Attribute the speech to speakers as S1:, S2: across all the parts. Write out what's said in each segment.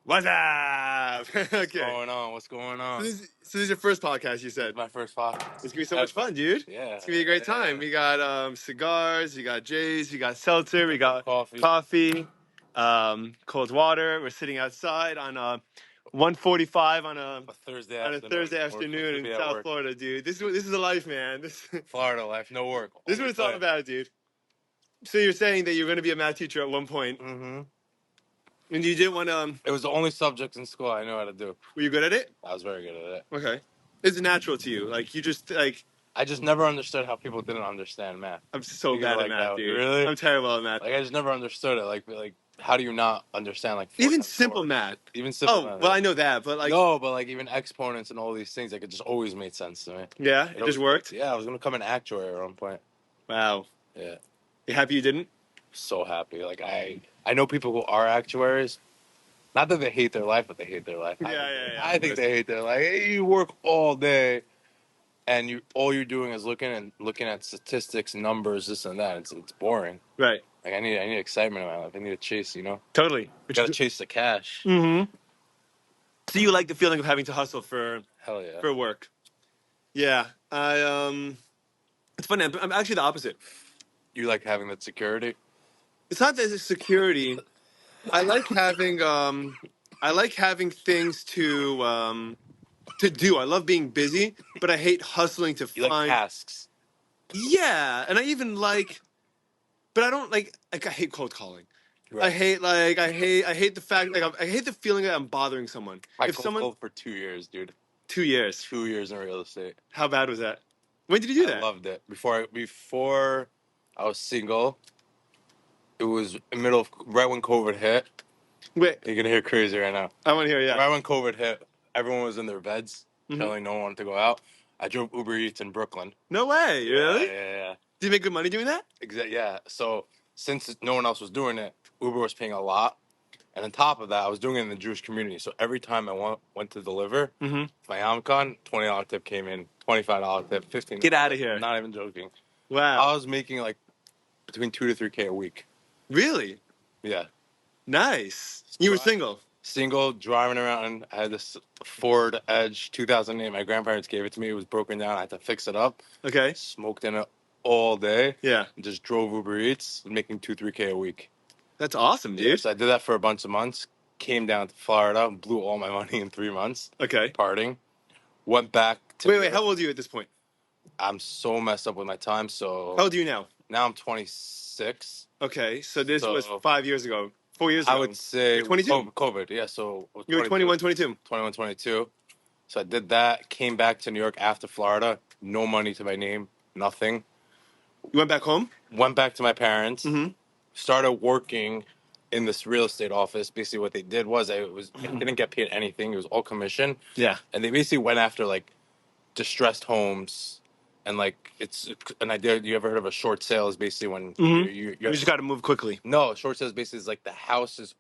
S1: What's up?
S2: What's
S1: Okay.
S2: going on? What's going on?
S1: So this is your first podcast, you said.
S2: It's my first podcast.
S1: It's gonna be so much fun, dude.
S2: Yeah.
S1: It's gonna be a great time. We got cigars, we got J's, we got seltzer, we got
S2: Coffee.
S1: cold water. We're sitting outside on 1:45 on a
S2: Thursday
S1: on a
S2: afternoon.
S1: Thursday afternoon in South Florida, dude. This is a life, man.
S2: Florida life, no work.
S1: This is what it's all about, dude. So you're saying that you're gonna be a math teacher at one point,
S2: Mm-hmm.
S1: and you didn't want to.
S2: It was the only subject in school I knew how to do.
S1: Were you good at it?
S2: I was very good at it.
S1: Okay. It's natural to you. Like you just like.
S2: I just never understood how people didn't understand math.
S1: I'm so bad at math, dude.
S2: Really?
S1: I'm terrible at math.
S2: Like I just never understood it. Like how do you not understand like
S1: even simple math?
S2: Even simple math.
S1: Oh, well, I know that, but like
S2: no, but like even exponents and all these things, like it just always made sense to me.
S1: Yeah, it just worked.
S2: Yeah, I was gonna become an actuary at one point.
S1: Wow.
S2: Yeah.
S1: You happy you didn't?
S2: So happy. Like I know people who are actuaries. Not that they hate their life, but they hate their life.
S1: Yeah.
S2: I think they hate their life. Hey, you work all day, and all you're doing is looking at statistics, numbers, this and that. It's boring.
S1: Right.
S2: Like I need excitement in my life. I need a chase.
S1: Totally.
S2: You gotta chase the cash.
S1: Mm-hmm. So you like the feeling of having to hustle for
S2: Hell yeah.
S1: for work? Yeah. It's funny. I'm actually the opposite.
S2: You like having that security?
S1: It's not that it's security. I like having things to do. I love being busy, but I hate hustling to
S2: You
S1: find.
S2: like tasks.
S1: Yeah, and I even like, but I don't like I hate cold calling. Right. I hate the fact I hate the feeling that I'm bothering someone.
S2: I cold for 2 years, dude.
S1: 2 years.
S2: 2 years in real estate.
S1: How bad was that? When did you do that?
S2: I loved it. Before I was single. It was right when COVID hit.
S1: Wait,
S2: you're gonna hear crazy right now.
S1: I want to hear. Yeah.
S2: Right when COVID hit, everyone was in their beds, chilling. No one wanted to go out. I drove Uber Eats in Brooklyn.
S1: No way, really?
S2: Yeah.
S1: Did you make good money doing that?
S2: Exactly. Yeah. So since no one else was doing it, Uber was paying a lot, and on top of that, I was doing it in the Jewish community. So every time I went to deliver, my Amcon, $20 tip came in, $25 tip, $15.
S1: Get out of here!
S2: I'm not even joking.
S1: Wow.
S2: I was making like between $2,000 to $3,000 a week.
S1: Really?
S2: Yeah.
S1: Nice. You were single?
S2: Single, driving around. I had this Ford Edge 2008. My grandparents gave it to me. It was broken down. I had to fix it up.
S1: Okay.
S2: Smoked in it all day.
S1: Yeah.
S2: And just drove Uber Eats, making $2,000 to $3,000 a week.
S1: That's awesome, dude.
S2: Yeah, so I did that for a bunch of months. Came down to Florida, blew all my money in 3 months.
S1: Okay.
S2: Partying. Went back to...
S1: Wait. How old are you at this point?
S2: I'm so messed up with my time, so...
S1: How old are you now?
S2: Now I'm 26.
S1: Okay, so this was 5 years ago. 4 years ago.
S2: I would say...
S1: 22?
S2: COVID, yeah, so...
S1: You were 21, 22.
S2: 21, 22. So I did that, came back to New York after Florida, no money to my name, nothing.
S1: You went back home?
S2: Went back to my parents,
S1: Mm-hmm.
S2: Started working in this real estate office. Basically what they did was I didn't get paid anything. It was all commission.
S1: Yeah.
S2: And they basically went after like distressed homes. And like it's an idea. You ever heard of a short sale? Is basically when you
S1: just got to move quickly.
S2: No, short sale is basically like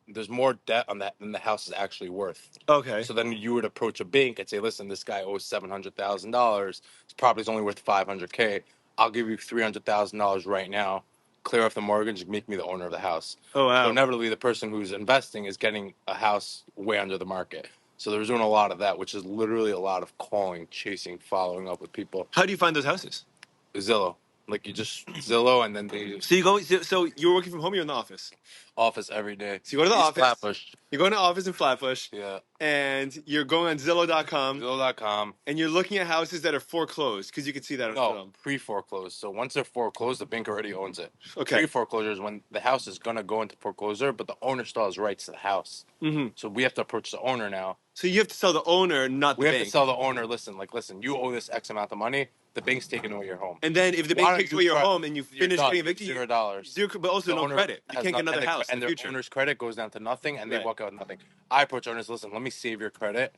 S2: there's more debt on that than the house is actually worth.
S1: Okay.
S2: So then you would approach a bank and say, listen, this guy owes $700,000. His property's only worth $500K. I'll give you $300,000 right now. Clear off the mortgage and make me the owner of the house.
S1: Oh wow.
S2: So inevitably the person who's investing is getting a house way under the market. So they're doing a lot of that, which is literally a lot of calling, chasing, following up with people.
S1: How do you find those houses?
S2: Zillow. Like you just Zillow and then they...
S1: So you go. So you're working from home. You're in the office.
S2: Office every day.
S1: So you go to the office.
S2: Flatbush.
S1: You're going to the office in Flatbush.
S2: Yeah.
S1: And you're going on Zillow.com.
S2: Zillow.com.
S1: And you're looking at houses that are foreclosed because you can see that on Zillow.
S2: Pre-foreclosed. So once they're foreclosed, the bank already owns it.
S1: Okay.
S2: Pre-foreclosure is when the house is gonna go into foreclosure, but the owner still has rights to the house. Mm-hmm. So we have to approach the owner now.
S1: So you have to sell the owner, not the bank.
S2: We have to sell the owner. Listen, you owe this X amount of money. The bank's taking away your home.
S1: And then if the bank takes away your home and you finish getting evicted,
S2: $0.
S1: Zero, but also no credit. You can't get another house.
S2: And the owner's credit goes down to nothing, and they walk out with nothing. I approach owners. Listen, let me save your credit,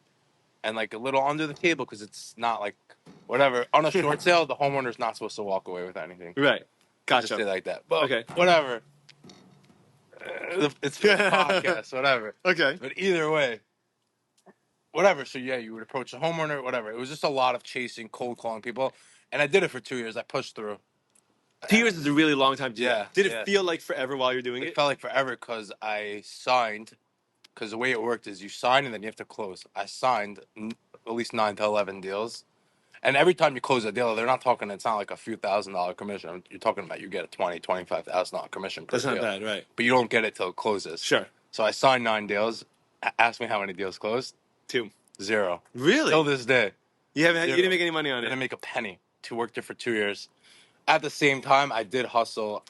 S2: and like a little under the table because it's not like whatever on a short sale. The homeowner's not supposed to walk away with anything.
S1: Right. Gotcha.
S2: Just say like that. But okay. Whatever. It's for the podcast. Whatever.
S1: Okay.
S2: But either way. Whatever. So yeah, you would approach the homeowner. Whatever. It was just a lot of chasing, cold calling people. And I did it for 2 years. I pushed through.
S1: 2 years is a really long time to do.
S2: Yeah.
S1: Did it feel like forever while you're doing it?
S2: It felt like forever because I signed because the way it worked is you sign and then you have to close. I signed at least 9 to 11 deals. And every time you close a deal, they're not talking, it's not like a few $1,000 commission. You're talking about you get a $25,000 commission per
S1: That's not
S2: deal.
S1: bad, right?
S2: But you don't get it till it closes.
S1: Sure.
S2: So I signed 9 deals. Ask me how many deals closed.
S1: 2.
S2: 0.
S1: Really?
S2: Till this day.
S1: You
S2: Zero.
S1: didn't make any money on
S2: Didn't
S1: it.
S2: make a penny. To work there for 2 years. At the same time, I did hustle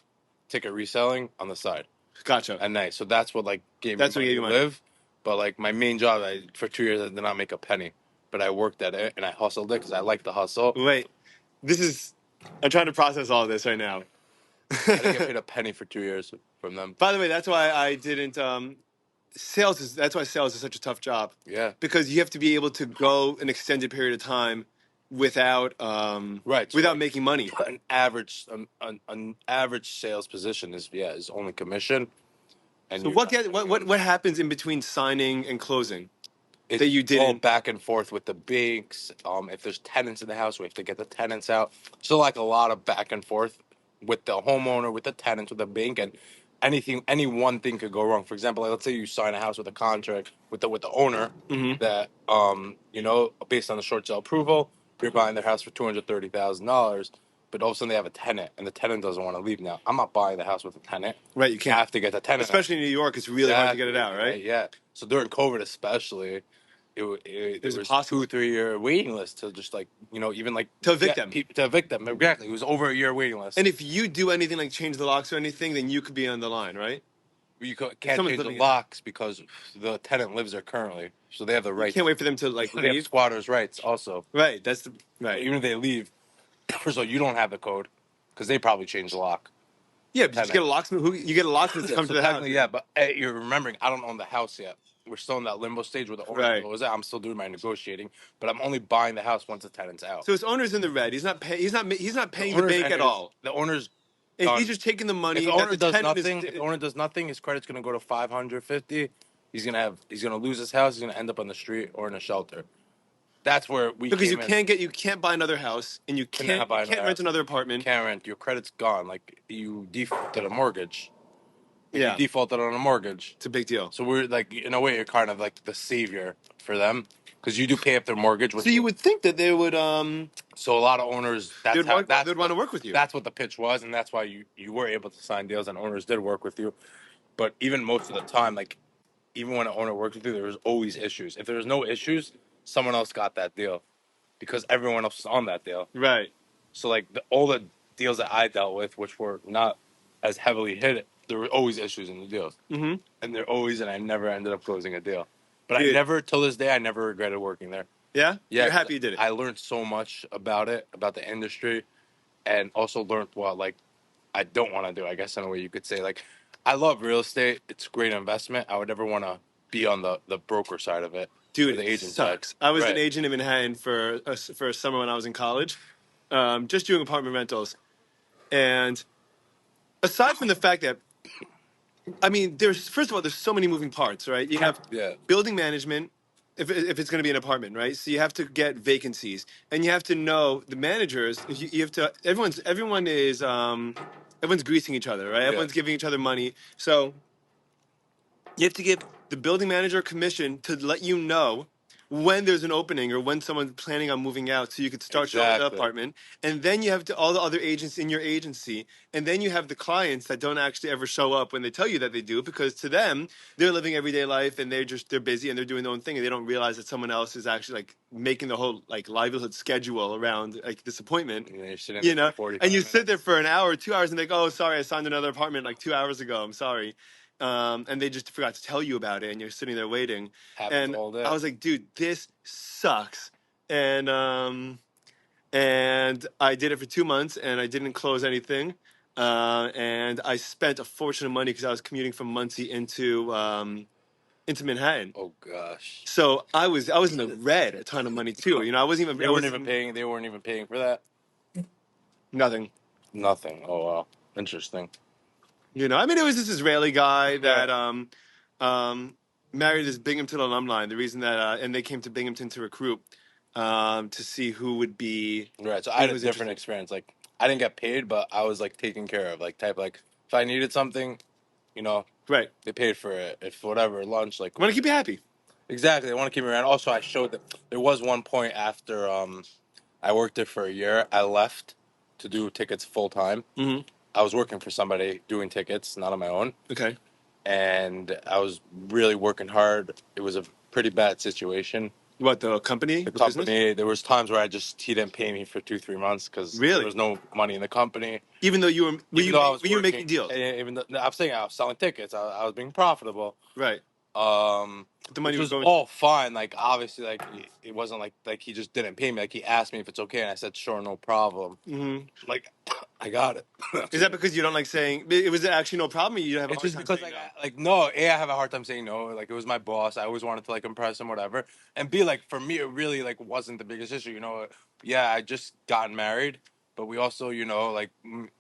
S2: ticket reselling on the side
S1: Gotcha.
S2: at night. So that's what like gave me
S1: That's what
S2: money
S1: gave you
S2: to
S1: money.
S2: live. But like my main job, for 2 years, I did not make a penny. But I worked at it and I hustled it because I like the hustle.
S1: Wait, I'm trying to process all of this right now.
S2: I didn't get paid a penny for 2 years from them.
S1: By the way, that's why I didn't. That's why sales is such a tough job.
S2: Yeah.
S1: Because you have to be able to go an extended period of time without
S2: Right. So
S1: without
S2: like,
S1: making money.
S2: an average sales position is only commission. And
S1: So what happens in between signing and closing that you
S2: It's all
S1: didn't?
S2: back and forth with the banks. If there's tenants in the house, we have to get the tenants out. So like a lot of back and forth with the homeowner, with the tenants, with the bank, and any one thing could go wrong. For example, like, let's say you sign a house with a contract with the owner that based on the short sale approval, you're buying their house for $230,000. But all of a sudden they have a tenant, and the tenant doesn't want to leave. Now I'm not buying the house with a tenant.
S1: Right, you
S2: You
S1: can't.
S2: have to get the tenant,
S1: Especially in New York, it's really hard to get it out, right?
S2: Yeah. So during COVID, especially, there was
S1: impossible.
S2: 2-3 year waiting list to just like even like
S1: To evict them.
S2: To evict them. Exactly, it was over a year waiting list.
S1: And if you do anything like change the locks or anything, then you could be on the line, right?
S2: You can't
S1: someone's
S2: change the
S1: living in-
S2: locks because the tenant lives there currently, so they have the right.
S1: Can't wait for them to like
S2: They have
S1: leave.
S2: squatters' rights also.
S1: Right, that's the right.
S2: Even if they leave, first of all, you don't have the code because they probably changed the lock.
S1: Yeah, but you get a locksmith. You get a locksmith to come to the house.
S2: Yeah, but you're remembering, I don't own the house yet. We're still in that limbo stage where the owner
S1: Right.
S2: knows that. I'm still doing my negotiating, but I'm only buying the house once the tenant's out.
S1: So his owner's in the red. He's not paying the bank at all.
S2: The owner's
S1: And
S2: done.
S1: he's just taking the money.
S2: If the owner does
S1: tenant
S2: nothing, if the owner does nothing, his credit's gonna go to 550. He's gonna lose his house. He's gonna end up on the street or in a shelter. That's where we
S1: because
S2: came in.
S1: you can't buy another house and you can't rent another apartment.
S2: Can't rent. Your credit's gone. Like you defaulted a mortgage.
S1: Yeah,
S2: You defaulted on a mortgage.
S1: it's a big deal.
S2: So we're like, in a way, you're kind of like the savior for them because you do pay up their mortgage.
S1: So you would think that they would
S2: So a lot of owners
S1: they'd want to work with you.
S2: That's what the pitch was, and that's why you were able to sign deals, and owners did work with you. But even most of the time, like even when an owner worked with you, there was always issues. If there was no issues, someone else got that deal because everyone else was on that deal.
S1: Right.
S2: So like all the deals that I dealt with, which were not as heavily hit, there were always issues in the deals, and I never ended up closing a deal. But
S1: Dude.
S2: I never, till this day, I never regretted working there.
S1: Yeah.
S2: Yeah,
S1: You're happy you did it.
S2: I learned so much about it, about the industry, and also learned what like I don't want to do. I guess in a way you could say like I love real estate. It's a great investment. I would never want to be on the broker side of it.
S1: Dude,
S2: or the
S1: it
S2: agent
S1: sucks.
S2: side.
S1: I was
S2: Right.
S1: an agent in Manhattan for a summer when I was in college, just doing apartment rentals. And aside from the fact that, I mean, first of all, there's so many moving parts, right? You have
S2: Yeah.
S1: building management, if it's going to be an apartment, right? So you have to get vacancies, and you have to know the managers. You have to. Everyone's greasing each other, right? Everyone's giving each other money. So you have to give the building manager a commission to let you know when there's an opening or when someone's planning on moving out, so you could start showing the
S2: Exactly.
S1: apartment. And then you have all the other agents in your agency, and then you have the clients that don't actually ever show up when they tell you that they do, because to them they're living everyday life and they're busy and they're doing their own thing, and they don't realize that someone else is actually like making the whole like livelihood schedule around like this appointment.
S2: And you're sitting
S1: You
S2: there
S1: know,
S2: for 45
S1: and you
S2: minutes.
S1: sit there for an hour or 2 hours and they go, "Oh, sorry, I signed another apartment like 2 hours ago. I'm sorry." And they just forgot to tell you about it, and you're sitting there waiting.
S2: Happens
S1: And
S2: all day.
S1: I was like, dude, this sucks. And I did it for 2 months, and I didn't close anything. And I spent a fortune of money because I was commuting from Muncie into Manhattan.
S2: Oh gosh.
S1: So I was in the red a ton of money too. You know, I wasn't even.
S2: They weren't even paying. They weren't even paying for that.
S1: Nothing.
S2: Nothing. Oh wow. Interesting.
S1: You know, I mean, it was this Israeli guy that married this Binghamton alumni. The reason that, and they came to Binghamton to recruit to see who would be.
S2: Right. So I had a
S1: was
S2: different experience. Like I didn't get paid, but I was like taken care of. Like type like if I needed something, you know,
S1: Right.
S2: They paid for it. If whatever lunch, like
S1: Want to keep you happy.
S2: exactly, they want to keep me around. Also, I showed that there was one point after I worked there for a year. I left to do tickets full time.
S1: Mm-hmm.
S2: I was working for somebody doing tickets, not on my own,
S1: Okay.
S2: and I was really working hard. It was a pretty bad situation.
S1: What, the company,
S2: The
S1: the business?
S2: company, there was times where he didn't pay me for 2-3 months because there
S1: Really?
S2: was no money in the company.
S1: Even though you were,
S2: Even though I was
S1: were you
S2: working,
S1: making deals?
S2: even though I'm saying I was selling tickets, I was being profitable.
S1: Right. The money
S2: Which
S1: was
S2: was
S1: going.
S2: all fine. Like obviously, like it wasn't like he just didn't pay me. Like he asked me if it's okay, and I said sure, no problem.
S1: Mm-hmm.
S2: Like I got it.
S1: Is that because you don't like saying? It was actually no problem. Or you have a
S2: It's
S1: hard
S2: just
S1: time
S2: because
S1: saying no.
S2: like no, A, I have a hard time saying no. Like it was my boss. I always wanted to like impress him, whatever. And B, like for me, it really like wasn't the biggest issue. You know, yeah, I just gotten married, but we also, like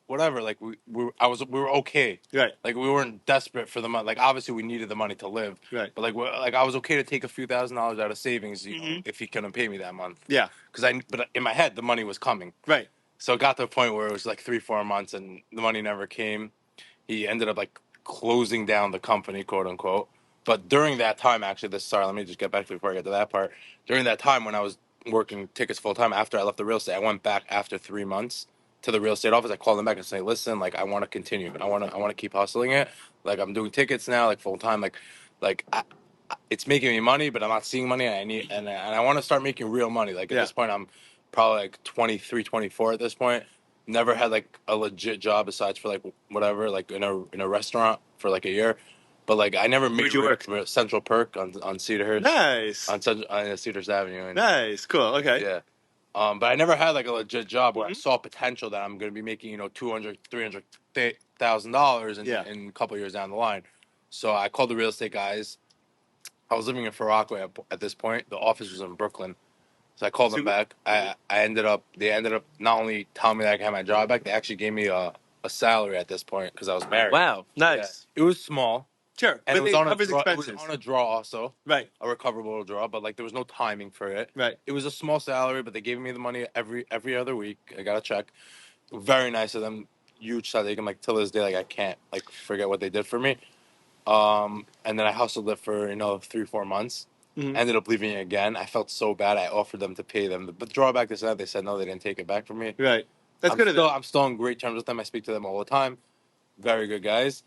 S2: whatever. Like we were okay.
S1: Right.
S2: Like we weren't desperate for the money. Like obviously we needed the money to live.
S1: Right.
S2: But like I was okay to take a few $1,000s out of savings,
S1: Mm-hmm.
S2: if he couldn't pay me that month.
S1: Yeah.
S2: But in my head the money was coming.
S1: Right.
S2: So it got to a point where it was like 3-4 months and the money never came. He ended up like closing down the company, quote unquote. But during that time, actually, let me just get back to before I get to that part. During that time when I was working tickets full time after I left the real estate, I went back after 3 months to the real estate office. I called them back and say, listen, like I want to continue. I want to keep hustling it. Like I'm doing tickets now, like full time. It's making me money, but I'm not seeing money. And I want to start making real money. Like at
S1: Yeah.
S2: this point, I'm probably like 23, 24 at this point. Never had like a legit job besides for like whatever, like in a restaurant for like a year. But like I never made
S1: Where'd you work?
S2: Central Perk on Cedarhurst
S1: Nice.
S2: on Cedars Avenue. And
S1: Nice. Cool. Okay.
S2: yeah. But I never had like a legit job where I
S1: Mm-hmm.
S2: saw potential that I'm going to be making, $200,000-$300,000
S1: Yeah.
S2: in a couple years down the line. So I called the real estate guys. I was living in Far Rockaway at this point. The office was in Brooklyn. So I called them back. They ended up not only telling me that I could have my job back, they actually gave me a salary at this point because I was married.
S1: Wow. Nice.
S2: Yeah. It was small.
S1: Sure.
S2: And
S1: But
S2: it was
S1: it
S2: on a
S1: covers
S2: draw. It
S1: expenses.
S2: was on a draw also.
S1: Right.
S2: A recoverable draw, but like there was no timing for it.
S1: Right.
S2: It was a small salary, but they gave me the money every other week. I got a check. Very nice of them. Huge side. They can like till this day, like I can't like forget what they did for me. And then I hustled it for 3-4 months.
S1: Mm-hmm.
S2: Ended up leaving it again. I felt so bad. I offered them to pay them the drawback. This and that. They said no. They didn't take it back from me.
S1: Right. That's good of them.
S2: I'm still on great terms with them. I speak to them all the time. Very good guys.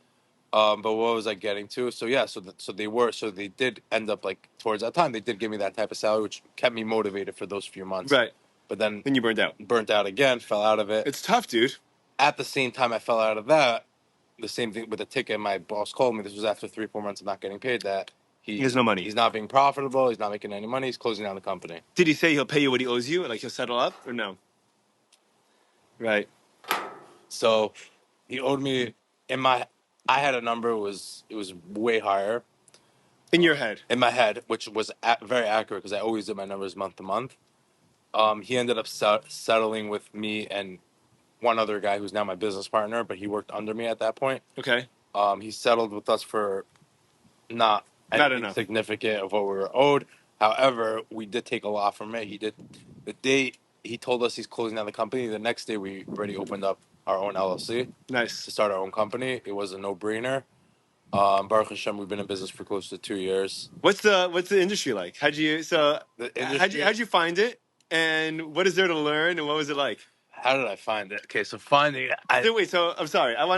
S2: But what was I getting to? So yeah, so they did end up like towards that time they did give me that type of salary, which kept me motivated for those few months.
S1: Right.
S2: But then
S1: Then you burned out.
S2: burnt out again, fell out of it.
S1: It's tough, dude.
S2: At the same time I fell out of that, the same thing with the ticket. My boss called me. This was after 3-4 months of not getting paid. That
S1: He has no money.
S2: He's not being profitable. He's not making any money. He's closing down the company.
S1: Did he say he'll pay you what he owes you? Like he'll settle up or no? Right.
S2: So he owed me I had a number. It was way higher
S1: In your head.
S2: in my head, which was very accurate because I always did my numbers month to month. He ended up settling with me and one other guy who's now my business partner, but he worked under me at that point.
S1: Okay.
S2: He settled with us for not anything
S1: enough.
S2: significant of what we were owed. However, we did take a lot from it. The day he told us he's closing down the company, the next day we already opened up our own LLC
S1: Nice.
S2: to start our own company. It was a no-brainer. Baruch Hashem, we've been in business for close to 2 years.
S1: What's the industry like? How'd you find it? And what is there to learn? And what was it like?
S2: How did I find it? Okay, so finding it.
S1: Wait, so I'm sorry. I want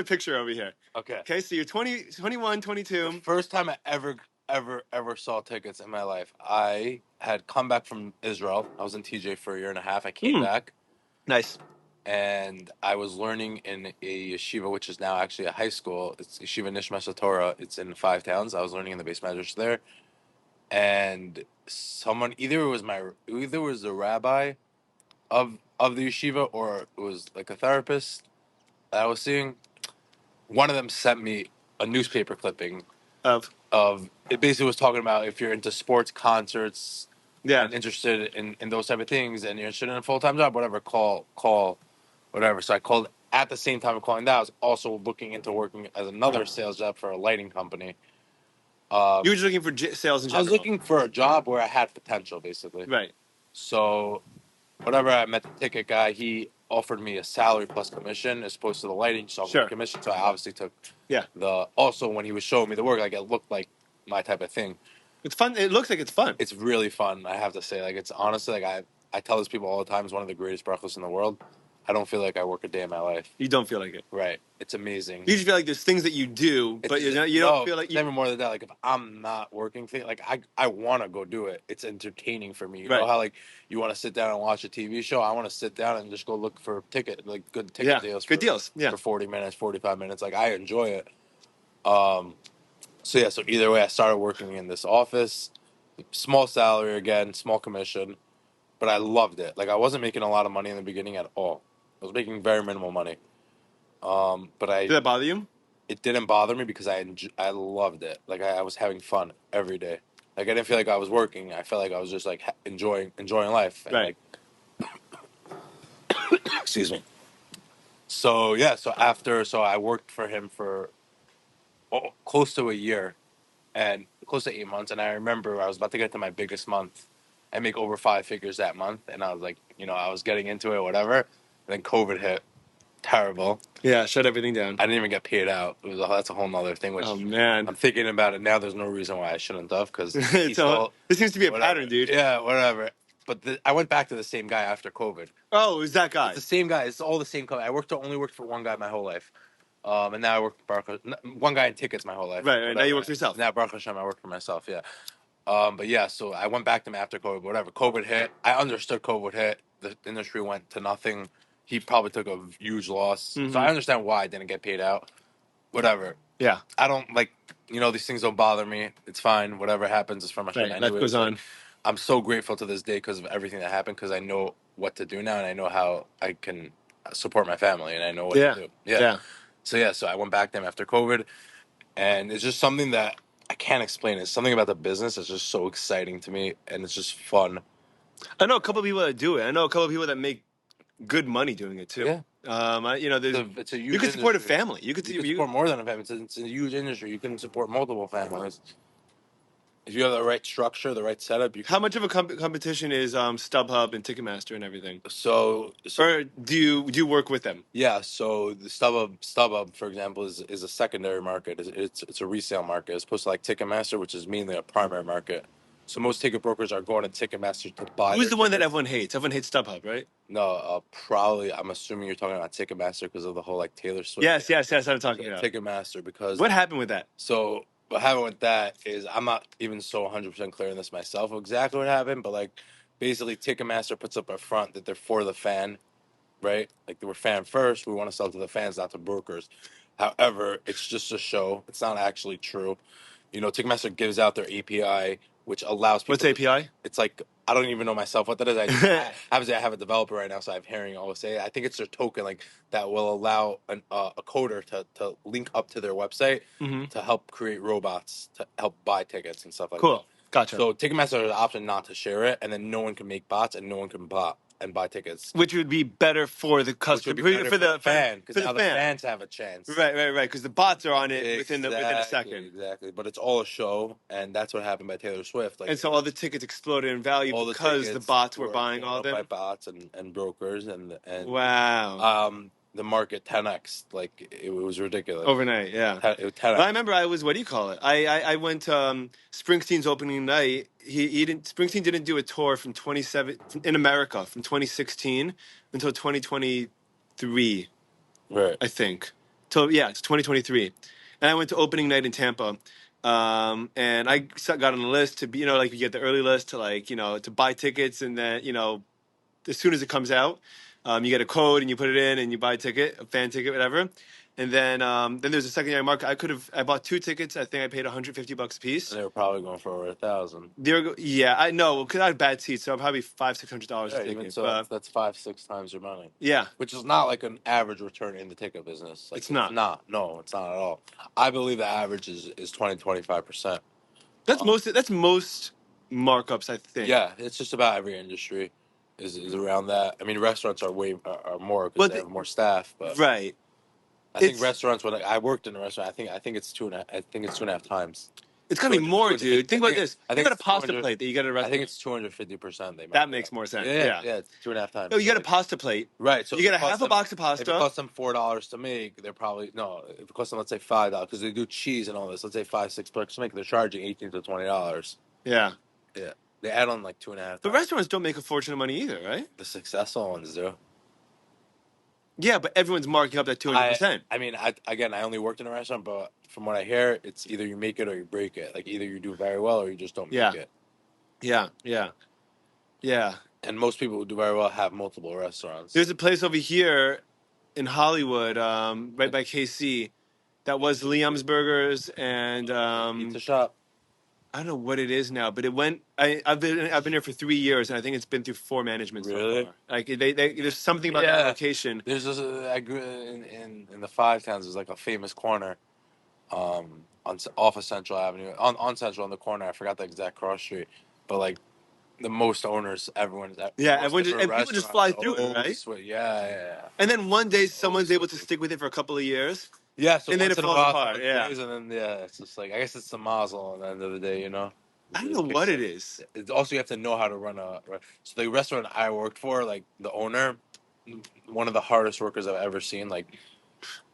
S1: a picture over here.
S2: Okay.
S1: Okay, so you're 20, 21, 22.
S2: The first time I ever saw tickets in my life, I had come back from Israel. I was in TJ for a year and a half. I came back.
S1: Nice.
S2: And I was learning in a yeshiva, which is now actually a high school. It's Yeshiva Nishmas Torah. It's in 5 towns. I was learning in the base madrash there, and someone either it was the rabbi of the yeshiva or it was like a therapist that I was seeing. One of them sent me a newspaper clipping
S1: Of
S2: it. Basically was talking about if you're into sports, concerts,
S1: yeah.
S2: and interested in those type of things, and you're interested in a full-time job, whatever, call. Whatever. So I called at the same time of calling that. I was also looking into working as another sales job for a lighting company.
S1: You were just looking for sales in
S2: I
S1: general.
S2: was looking for a job where I had potential, basically.
S1: Right.
S2: So, whatever. I met the ticket guy. He offered me a salary plus commission as opposed to the lighting just offered me
S1: Sure.
S2: commission. So I obviously took
S1: Yeah.
S2: also when he was showing me the work, like it looked like my type of thing.
S1: It's fun. It looks like it's fun.
S2: It's really fun, I have to say. Like it's honestly like I tell these people all the time, it's one of the greatest breakfasts in the world. I don't feel like I work a day in my life.
S1: You don't feel like it.
S2: Right. It's amazing.
S1: You just feel like there's things that you do, but you don't feel like
S2: it's
S1: you.
S2: never more than that. Like if I'm not working, like I want to go do it. It's entertaining for me. You
S1: Right.
S2: know how like you want to sit down and watch a TV show. I want to sit down and just go look for good ticket
S1: Yeah.
S2: deals.
S1: Good deals. Yeah.
S2: For 40 minutes, 45 minutes. Like I enjoy it. So yeah. So either way, I started working in this office, small salary again, small commission, but I loved it. Like I wasn't making a lot of money in the beginning at all. I was making very minimal money. But
S1: Did that bother you?
S2: it didn't bother me because I loved it. Like I was having fun every day. Like I didn't feel like I was working. I felt like I was just like enjoying life. And
S1: Right.
S2: like, excuse me. So yeah, so I worked for him for close to a year and close to 8 months. And I remember I was about to get to my biggest month. I make over 5 figures that month, and I was like, I was getting into it, whatever. And then COVID hit. Terrible.
S1: Yeah. Shut everything down.
S2: I didn't even get paid out. That's a whole nother thing. Which
S1: Oh man.
S2: I'm thinking about it now. There's no reason why I shouldn't have because
S1: This seems to be a pattern, dude.
S2: Yeah, whatever. But I went back to the same guy after COVID.
S1: Oh, it was that guy?
S2: It's the same guy. It's all the same company. Only worked for one guy my whole life. And now I work for Baruch. One guy in tickets my whole life.
S1: Right. Now you work for yourself.
S2: Now Baruch Hashem, I work for myself. Yeah. But yeah, so I went back to him after COVID. Whatever. COVID hit. I understood COVID hit. The industry went to nothing. He probably took a huge loss.
S1: Mm-hmm.
S2: So I understand why I didn't get paid out. Whatever.
S1: Yeah.
S2: I don't like, these things don't bother me. It's fine. Whatever happens is from my
S1: Right. Life goes on.
S2: I'm so grateful to this day because of everything that happened because I know what to do now and I know how I can support my family and I know what to do. Yeah. So I went back to him after COVID and it's just something that I can't explain. It's something about the business that's just so exciting to me and it's just fun.
S1: I know a couple of people that do it. I know a couple of people that make good money doing it too.
S2: Yeah.
S1: It's
S2: a huge
S1: you can support a
S2: industry.
S1: family. You could
S2: support more than a family. It's a huge industry. You can support multiple families. If you have the right structure, the right setup, you can.
S1: How much of a competition is StubHub and Ticketmaster and everything?
S2: So
S1: or do you work with them?
S2: Yeah, so the StubHub, for example, is a secondary market. It's a resale market as opposed to like Ticketmaster, which is mainly a primary market. So most ticket brokers are going to Ticketmaster to buy.
S1: Who's the one that everyone hates? Everyone hates StubHub, right?
S2: No, probably. I'm assuming you're talking about Ticketmaster because of the whole like Taylor Swift.
S1: Yes. I'm talking about
S2: Ticketmaster because
S1: what happened with that?
S2: So what happened with that is I'm not even so 100% clear on this myself exactly what happened, but like basically Ticketmaster puts up a front that they're for the fan, right? Like they were fan first. We want to sell to the fans, not to brokers. However, it's just a show. It's not actually true. Ticketmaster gives out their API, which allows people.
S1: What's API?
S2: It's like I don't even know myself what that is. Obviously, I have a developer right now, so I'm hearing always say it. I think it's their token, like that will allow a coder to link up to their website to help create robots to help buy tickets and stuff like that.
S1: Cool, gotcha.
S2: So Ticketmaster has the option not to share it, and then no one can make bots, and no one can buy tickets.
S1: Which would be better for the customer,
S2: for the fan, because now the fans have a chance.
S1: Right. Because the bots are on it within a second.
S2: Exactly, but it's all a show, and that's what happened by Taylor Swift.
S1: And so all the tickets exploded in value because the bots were buying all of them.
S2: By bots and brokers and
S1: wow.
S2: The market 10x, like it was ridiculous
S1: overnight. Yeah,
S2: it was 10x.
S1: But I remember I was, what do you call it? I went to Springsteen's opening night. Springsteen didn't do a tour from 27 in America from 2016 until 2023.
S2: Right.
S1: I think. It's 2023, and I went to opening night in Tampa. And I got on the list to be, like you get the early list to to buy tickets, and then as soon as it comes out. You get a code and you put it in and you buy a fan ticket, whatever. And then there's a secondary market. I bought 2 tickets. I think I paid $150 a piece.
S2: And they were probably going for over 1,000.
S1: Yeah, I know, because I had bad seats, so probably $500-$600 a ticket.
S2: Even so, that's 5-6 times your money.
S1: Yeah,
S2: which is not like an average return in the ticket business. Like,
S1: it's not.
S2: No, it's not at all. I believe the average is 20-25%.
S1: That's most markups, I think.
S2: Yeah, it's just about every industry is around that. I mean, restaurants are more because they have more staff. But
S1: right.
S2: I think restaurants. When I worked in a restaurant, I think it's 2.5 times.
S1: It's gonna be more, dude. Think about this.
S2: I
S1: You
S2: think
S1: got a
S2: it's
S1: pasta
S2: 200.
S1: plate that you get at a
S2: I think
S1: restaurant.
S2: it's 250%. They
S1: That
S2: mark it
S1: makes
S2: up.
S1: more sense.
S2: Yeah,
S1: Yeah.
S2: yeah, it's 2.5 times.
S1: No, you
S2: So
S1: get a
S2: like,
S1: pasta plate.
S2: right. So
S1: You
S2: if
S1: get
S2: it
S1: a half
S2: costs
S1: a
S2: them,
S1: box of
S2: if it
S1: pasta.
S2: costs them $4 to make, they're probably no. If it costs them, let's say $5 because they do cheese and all this. Let's say $5-6 to make. They're charging $18 to $20.
S1: Yeah.
S2: Yeah, they add on like 2.5
S1: But
S2: times.
S1: restaurants don't make a fortune of money either, right?
S2: The successful ones do.
S1: Yeah, but everyone's marking up that 200%.
S2: I mean, I only worked in a restaurant, but from what I hear, it's either you make it or you break it. Like either you do very well or you just don't
S1: Yeah.
S2: make it.
S1: Yeah. Yeah. Yeah.
S2: And most people who do very well have multiple restaurants.
S1: There's a place over here in Hollywood, right by KC, that was Liam's Burgers, and
S2: Pizza shop.
S1: I don't know what it is now, but it went. I've been here for 3 years, and I think it's been through 4 managements so
S2: Really?
S1: far. Like there's something about that location.
S2: There's this. I grew in the Five Towns. There's like a famous corner, off of Central Avenue, on Central on the corner. I forgot the exact cross street, but like the most owners,
S1: Yeah,
S2: most
S1: everyone just
S2: different
S1: and people just
S2: restaurants
S1: fly through it, right?
S2: Yeah.
S1: And then one day
S2: Always
S1: someone's able to
S2: switching.
S1: stick with it for a couple of years,
S2: Yeah, so
S1: and then
S2: once
S1: it
S2: in a
S1: falls
S2: while,
S1: apart. Yeah,
S2: days, and then it's just like I guess it's the mazel at the end of the day, you know.
S1: I don't
S2: It
S1: know what
S2: kicks
S1: it
S2: in.
S1: is.
S2: It's also you have to know how to run a. So the restaurant I worked for, like the owner, one of the hardest workers I've ever seen. Like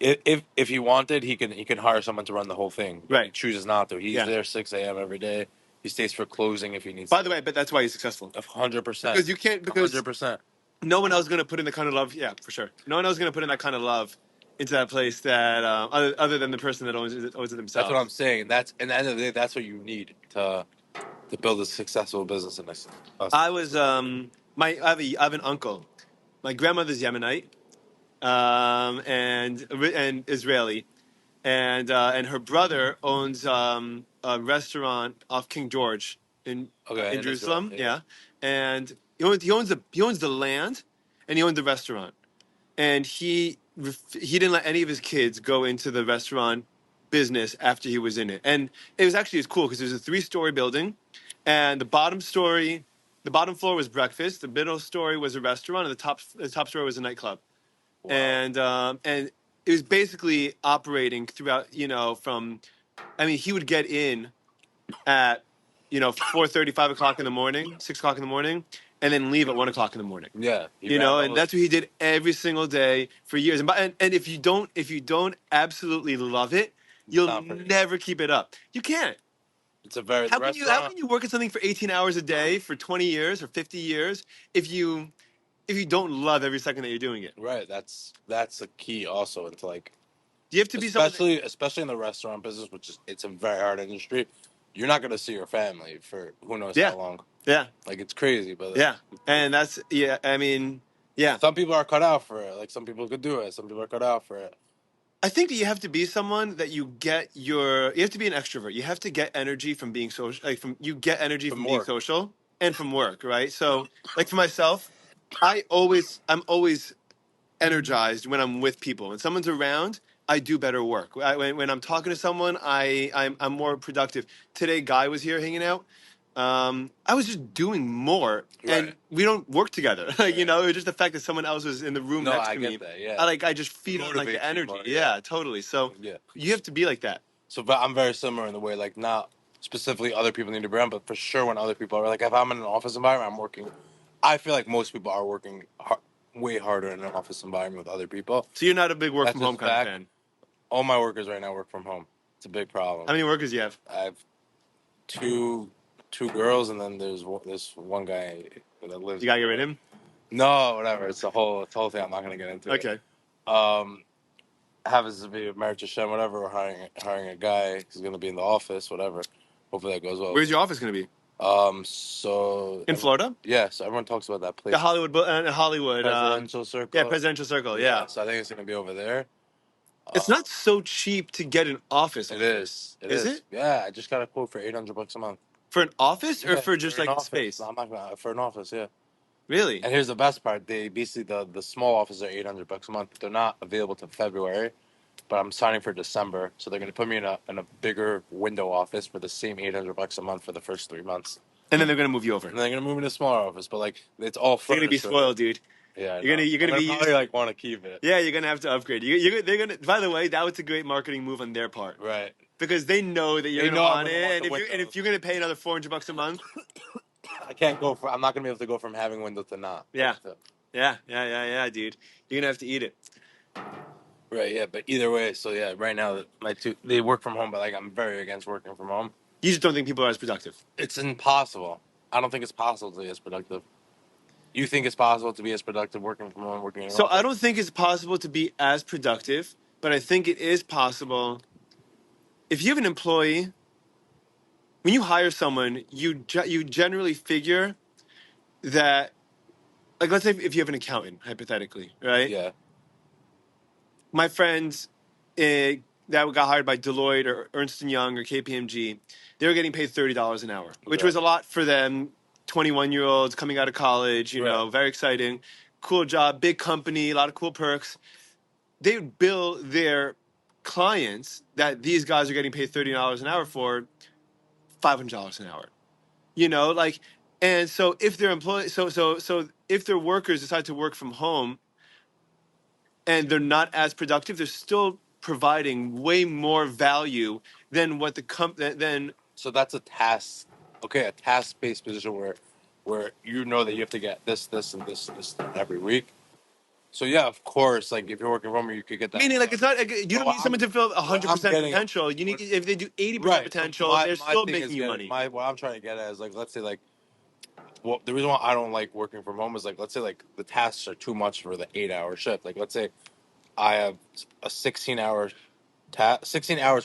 S2: if he wanted, he can hire someone to run the whole thing. But he
S1: Right.
S2: chooses not to. He's
S1: Yeah.
S2: there 6 a.m. every day. He stays for closing if he needs.
S1: By the way, I bet that's why he's successful.
S2: 100%.
S1: Because you can't because
S2: 100%.
S1: no one else is going to put in the kind of love. Yeah, for sure. No one else is going to put in that kind of love into that place that other than the person that owns it themselves.
S2: That's what I'm saying. That's at the end of the day, that's what you need to build a successful business in this.
S1: I was I have an uncle. My grandmother's Yemenite, and Israeli, and her brother owns a restaurant off King George in Jerusalem.
S2: Israel,
S1: Yeah, and he owns the land, and he owns the restaurant, and he didn't let any of his kids go into the restaurant business after he was in it, and it's cool because it was a 3-story building, and the bottom floor was breakfast, the middle story was a restaurant, and the top story was a nightclub.
S2: Wow.
S1: And it was basically operating throughout, from, I mean, he would get in at 4:30, 5 o'clock in the morning, 6 o'clock in the morning, and then leave at 1 o'clock in the morning.
S2: Yeah,
S1: And that's what he did every single day for years. And if you don't absolutely love it, you'll never keep it up. You can't.
S2: It's a very
S1: How can you work at something for 18 hours a day for 20 years or 50 years if you don't love every second that you're doing it?
S2: right. That's a key also into like
S1: You have to be someone.
S2: especially in the restaurant business, which is it's a very hard industry. You're not gonna see your family for who knows
S1: Yeah.
S2: how long.
S1: Yeah.
S2: Like it's crazy, but
S1: Yeah. And that's, yeah, I mean, yeah.
S2: some people are cut out for it. Like some people could do it. Some people are cut out for it.
S1: I think that you have to be someone that you have to be an extrovert. You have to get energy from being social, you get energy from being
S2: work.
S1: social and from work, right? So, like for myself, I'm always energized when I'm with people. When someone's around, I do better work. When I'm talking to someone, I'm more productive. Today, Guy was here hanging out. I was just doing more, and we don't work together. It was just the fact that someone else was in the room next to me.
S2: That, yeah.
S1: I just feed on like
S2: Motivates
S1: the
S2: you
S1: energy.
S2: more,
S1: Yeah, totally. So you have to be like that.
S2: So, but I'm very similar in the way, like, not specifically other people need to be around, but for sure when other people are like, if I'm in an office environment, I'm working. I feel like most people are working way harder in an office environment with other people.
S1: So you're not a big work from home
S2: just
S1: kind of
S2: fact.
S1: fan.
S2: All my workers right now work from home. It's a big problem.
S1: How many workers do you have?
S2: I have two girls, and then there's this one guy that lives.
S1: You gotta get rid of him.
S2: No, whatever. It's the whole thing. I'm not gonna get into.
S1: Okay.
S2: Happens to be married to Shem, whatever. We're hiring a guy who's gonna be in the office, whatever. Hopefully that goes well.
S1: Where's your office gonna be?
S2: So
S1: in Florida?
S2: Yeah, so everyone talks about that place.
S1: The Hollywood
S2: Presidential Circle.
S1: Yeah, Presidential Circle. Yeah.
S2: So I think it's gonna be over there.
S1: It's not so cheap to get an office.
S2: It is.
S1: Is it?
S2: Yeah, I just got a quote for $800 a month.
S1: For an office or for just like space?
S2: No, I'm not gonna for an office. Yeah.
S1: Really?
S2: And here's the best part: they basically the small offices are $800 a month. They're not available till February, but I'm signing for December, so they're gonna put me in a bigger window office for the same $800 a month for the first 3 months.
S1: And then they're gonna move you over.
S2: And they're gonna move me to a smaller office, but like it's all.
S1: You're gonna be spoiled, dude.
S2: Yeah,
S1: you're gonna be
S2: probably want to keep it.
S1: Yeah, you're gonna have to upgrade. They're gonna. By the way, that was a great marketing move on their part.
S2: Right.
S1: because they know that you're
S2: They
S1: gonna
S2: know I'm
S1: want
S2: gonna
S1: it,
S2: want
S1: and
S2: the
S1: if
S2: windows.
S1: you're gonna pay another $400 a month,
S2: I can't go for. I'm not gonna be able to go from having windows to not.
S1: yeah,
S2: Like, to-
S1: yeah, dude, you're gonna have to eat it.
S2: Right. Yeah. But either way, so yeah. Right now, my two they work from home, but like I'm very against working from home.
S1: You just don't think people are as productive.
S2: It's impossible. I don't think it's possible to be as productive. You think it's possible to be as productive working from home, working in an
S1: So I
S2: office?
S1: don't think it's possible to be as productive, but I think it is possible. If you have an employee, when you hire someone, you generally figure that, like, let's say if you have an accountant, hypothetically, right?
S2: Yeah.
S1: My friends that got hired by Deloitte or Ernst and Young or KPMG, they were getting paid $30 an hour, which was
S2: Right.
S1: a lot for them. 21-year-olds coming out of college,
S2: Right.
S1: very exciting, cool job, big company, a lot of cool perks. They would bill their clients that these guys are getting paid $30 an hour for $500 an hour. Like, and so if their employees, so if their workers decide to work from home and they're not as productive, they're still providing way more value than what the than
S2: So that's a task. Okay, a task-based position where you know that you have to get this, and this every week. So yeah, of course, like if you're working from home, you could get that.
S1: meaning like it's not like, you
S2: But
S1: don't need someone to fill
S2: what I'm
S1: 100%
S2: getting at,
S1: potential. You need, if they do 80%
S2: right. So
S1: potential,
S2: my
S1: they're
S2: my
S1: still
S2: thing
S1: making
S2: is
S1: you money.
S2: what I'm trying to get at is like, let's say like, well, the reason why I don't like working from home is like, let's say like the tasks are too much for the 8 hour shift. Like let's say I have a 16 hours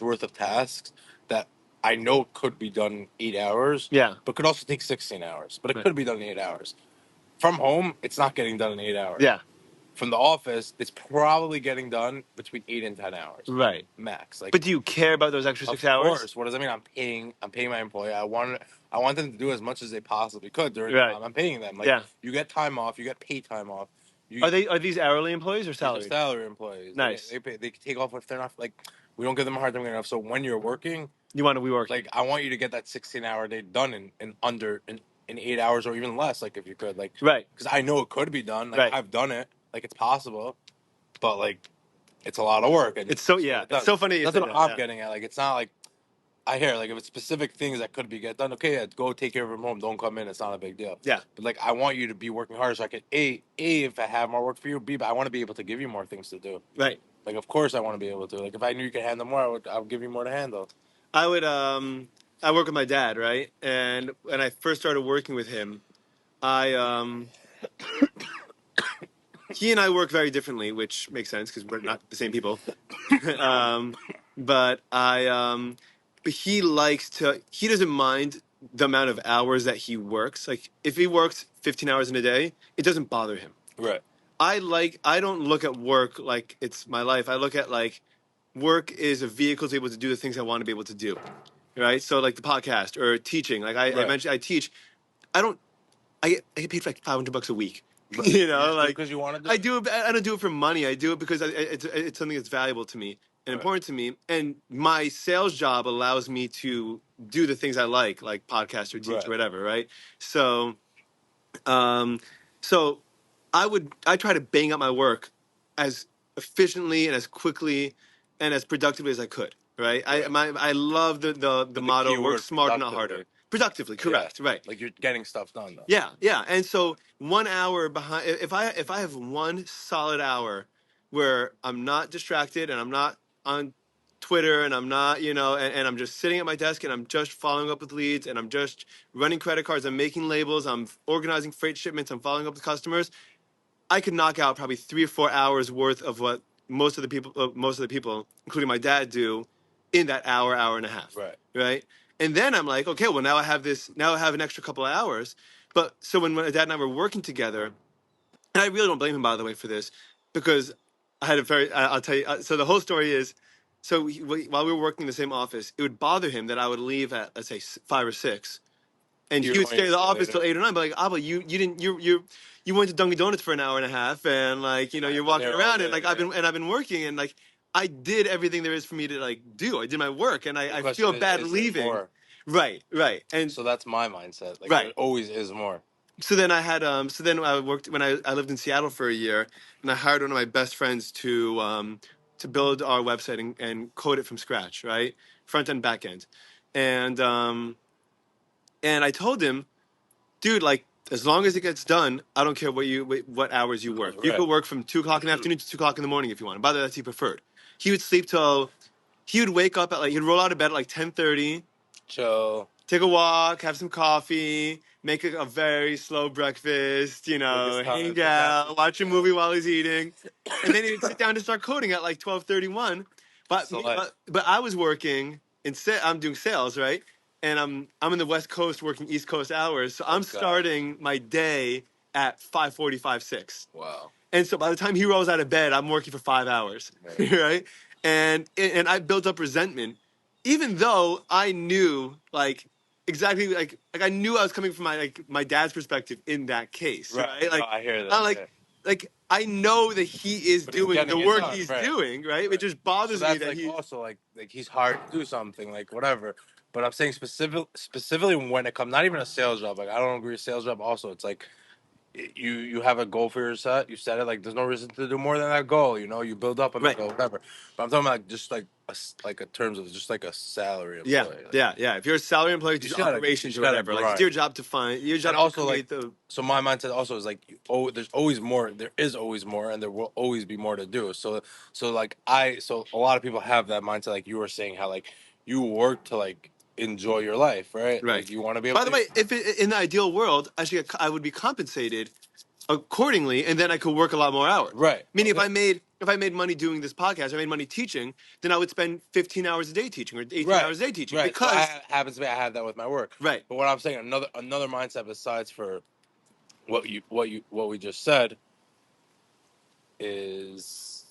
S2: worth of tasks that I know could be done in 8 hours,
S1: Yeah.
S2: but could also take 16 hours. But it
S1: Right.
S2: could be done in 8 hours. From home, it's not getting done in 8 hours.
S1: Yeah.
S2: From the office, it's probably getting done between 8 and 10 hours,
S1: Right.
S2: max. Like,
S1: But do you care about those extra 6 hours?
S2: of course, what does that mean? I'm paying my employee. I want them to do as much as they possibly could during the
S1: Right.
S2: time I'm paying them. Like,
S1: Yeah.
S2: you get time off, you get paid time off. You
S1: Are these hourly employees or
S2: These are
S1: salaried?
S2: salary employees.
S1: Nice.
S2: They take off if they're not like. We don't give them a hard time enough. So when you're working,
S1: You want to be working.
S2: like I want you to get that 16 hour day done in 8 hours or even less. Like if you could, like,
S1: Right.
S2: because I know it could be done. Like
S1: Right.
S2: I've done it. Like it's possible, but like it's a lot of work. And
S1: It's so,
S2: that's what
S1: yeah.
S2: it
S1: It's
S2: does.
S1: so funny you
S2: That's
S1: say
S2: what
S1: that.
S2: I'm
S1: Yeah.
S2: getting at. Like it's not like I hear like if it's specific things that could be get done. Okay, yeah, go take care of them home. Don't come in. It's not a big deal.
S1: Yeah.
S2: But like I want you to be working harder so I can a if I have more work for you. B, but I want to be able to give you more things to do.
S1: Right.
S2: Like, of course, I want to be able to. Like, if I knew you could handle more, I would give you more to handle.
S1: I would I work with my dad, right? And when I first started working with him, I he and I work very differently, which makes sense because we're not the same people. um, but but he doesn't mind the amount of hours that he works. Like if he works 15 hours in a day, it doesn't bother him.
S2: Right.
S1: I don't look at work like it's my life. I look at like work is a vehicle to be able to do the things I want to be able to do. Right. So like the podcast or teaching, like I
S2: Right.
S1: mentioned, I teach. I don't. I get paid for like $500 a week.
S2: Right.
S1: You
S2: You
S1: know,
S2: just do it
S1: like
S2: because you want to do
S1: I
S2: it.
S1: do it. I don't do it for money. I do it because it's something that's valuable to me and
S2: Right.
S1: important to me. And my sales job allows me to do the things I like podcast or teach
S2: Right.
S1: or whatever. Right. So, um, so I try to bang out my work as efficiently and as quickly and as productively as I could. Right.
S2: Right.
S1: I love the
S2: But the
S1: motto
S2: key
S1: work
S2: word,
S1: smarter, not
S2: productively.
S1: harder. Productively, correct.
S2: Yeah.
S1: Right.
S2: Like you're getting stuff done, though.
S1: Yeah, yeah. And so 1 hour behind, if I have one solid hour where I'm not distracted and I'm not on Twitter and I'm not, and I'm just sitting at my desk and I'm just following up with leads and I'm just running credit cards, I'm making labels, I'm organizing freight shipments, I'm following up with customers, I could knock out probably 3 or 4 hours worth of what most of the people, including my dad, do in that hour and a half.
S2: Right.
S1: Right. And then I'm like, okay, well now I have an extra couple of hours. But so when my dad and I were working together, and I really don't blame him, by the way, for this, because I'll tell you. So the whole story is, while we were working in the same office, it would bother him that I would leave at, let's say, 5 or 6, and
S2: You
S1: he would
S2: don't
S1: stay in the
S2: stay
S1: office
S2: later.
S1: till 8 or 9. But like, Abba, you didn't you went to Dunkin' Donuts for an hour and a half, and like
S2: I've
S1: you're
S2: been
S1: walking
S2: there all
S1: around,
S2: day,
S1: and like
S2: yeah.
S1: I've been working, and like I did everything there is for me to like do. I did my work, and
S2: The
S1: I
S2: question
S1: feel bad
S2: is there
S1: leaving.
S2: more?
S1: Right, and
S2: So that's my mindset. Like
S1: right.
S2: there always is more.
S1: So then I worked when I lived in Seattle for a year, and I hired one of my best friends to build our website and code it from scratch, right? front end, back end, and I told him, dude, like, as long as it gets done, I don't care what hours you work.
S2: Oh,
S1: You
S2: right.
S1: could work from 2 o'clock in the afternoon to 2 o'clock in the morning if you want. And by the way, that's he preferred. He would sleep till he would wake up at like he'd roll out of bed at like 10:30,
S2: Chill.
S1: take a walk, have some coffee, make a very slow breakfast,
S2: Biggest time
S1: hang
S2: to
S1: out, watch a
S2: yeah.
S1: movie while he's eating, and then he'd sit down to start coding at like 12:31. But
S2: So like,
S1: but I was working I'm doing sales, right? And I'm in the West Coast working East Coast hours, so I'm
S2: oh, God.
S1: starting my day at 5:45, 6.
S2: Wow.
S1: And so by the time he rolls out of bed, I'm working for 5 hours,
S2: Right.
S1: right? And I built up resentment, even though I knew exactly I knew I was coming from my dad's perspective in that case,
S2: Right.
S1: right?
S2: No,
S1: Like
S2: I hear that.
S1: I
S2: Yeah.
S1: I know that he is
S2: But he's
S1: doing the
S2: getting it
S1: work
S2: done,
S1: he's
S2: right.
S1: doing, right?
S2: Right.
S1: It just
S2: So
S1: bothers me
S2: that's
S1: that
S2: like
S1: he's
S2: also like he's hard to do something, like whatever. But I'm saying specifically when it comes, not even a sales job. Like I don't agree with sales job. Also, it's like you have a goal for your set. You set it, like there's no reason to do more than that goal. You build up on the
S1: right.
S2: goal, whatever. But I'm talking about like, just like a terms of just like a salary
S1: Yeah,
S2: employee. Like,
S1: yeah. If you're a salary employee,
S2: you
S1: do
S2: just gotta you
S1: operations
S2: just
S1: or
S2: gotta
S1: whatever. Like it's
S2: grind.
S1: your job to
S2: And also like
S1: create the
S2: so my mindset also is like there's always more, there is always more, and there will always be more to do. So a lot of people have that mindset, like you were saying, how like you work to like enjoy your life, right?
S1: right.
S2: Like you want to be able
S1: By the
S2: to
S1: way, in the ideal world, I would be compensated accordingly, and then I could work a lot more hours.
S2: right.
S1: Meaning,
S2: Yeah.
S1: if I made money doing this podcast, I made money teaching, then I would spend 15 hours a day teaching or 18
S2: Right.
S1: hours a day teaching
S2: Right. So
S1: because
S2: happens to be I have that with my work.
S1: right.
S2: But what I'm saying, another mindset besides for what we just said is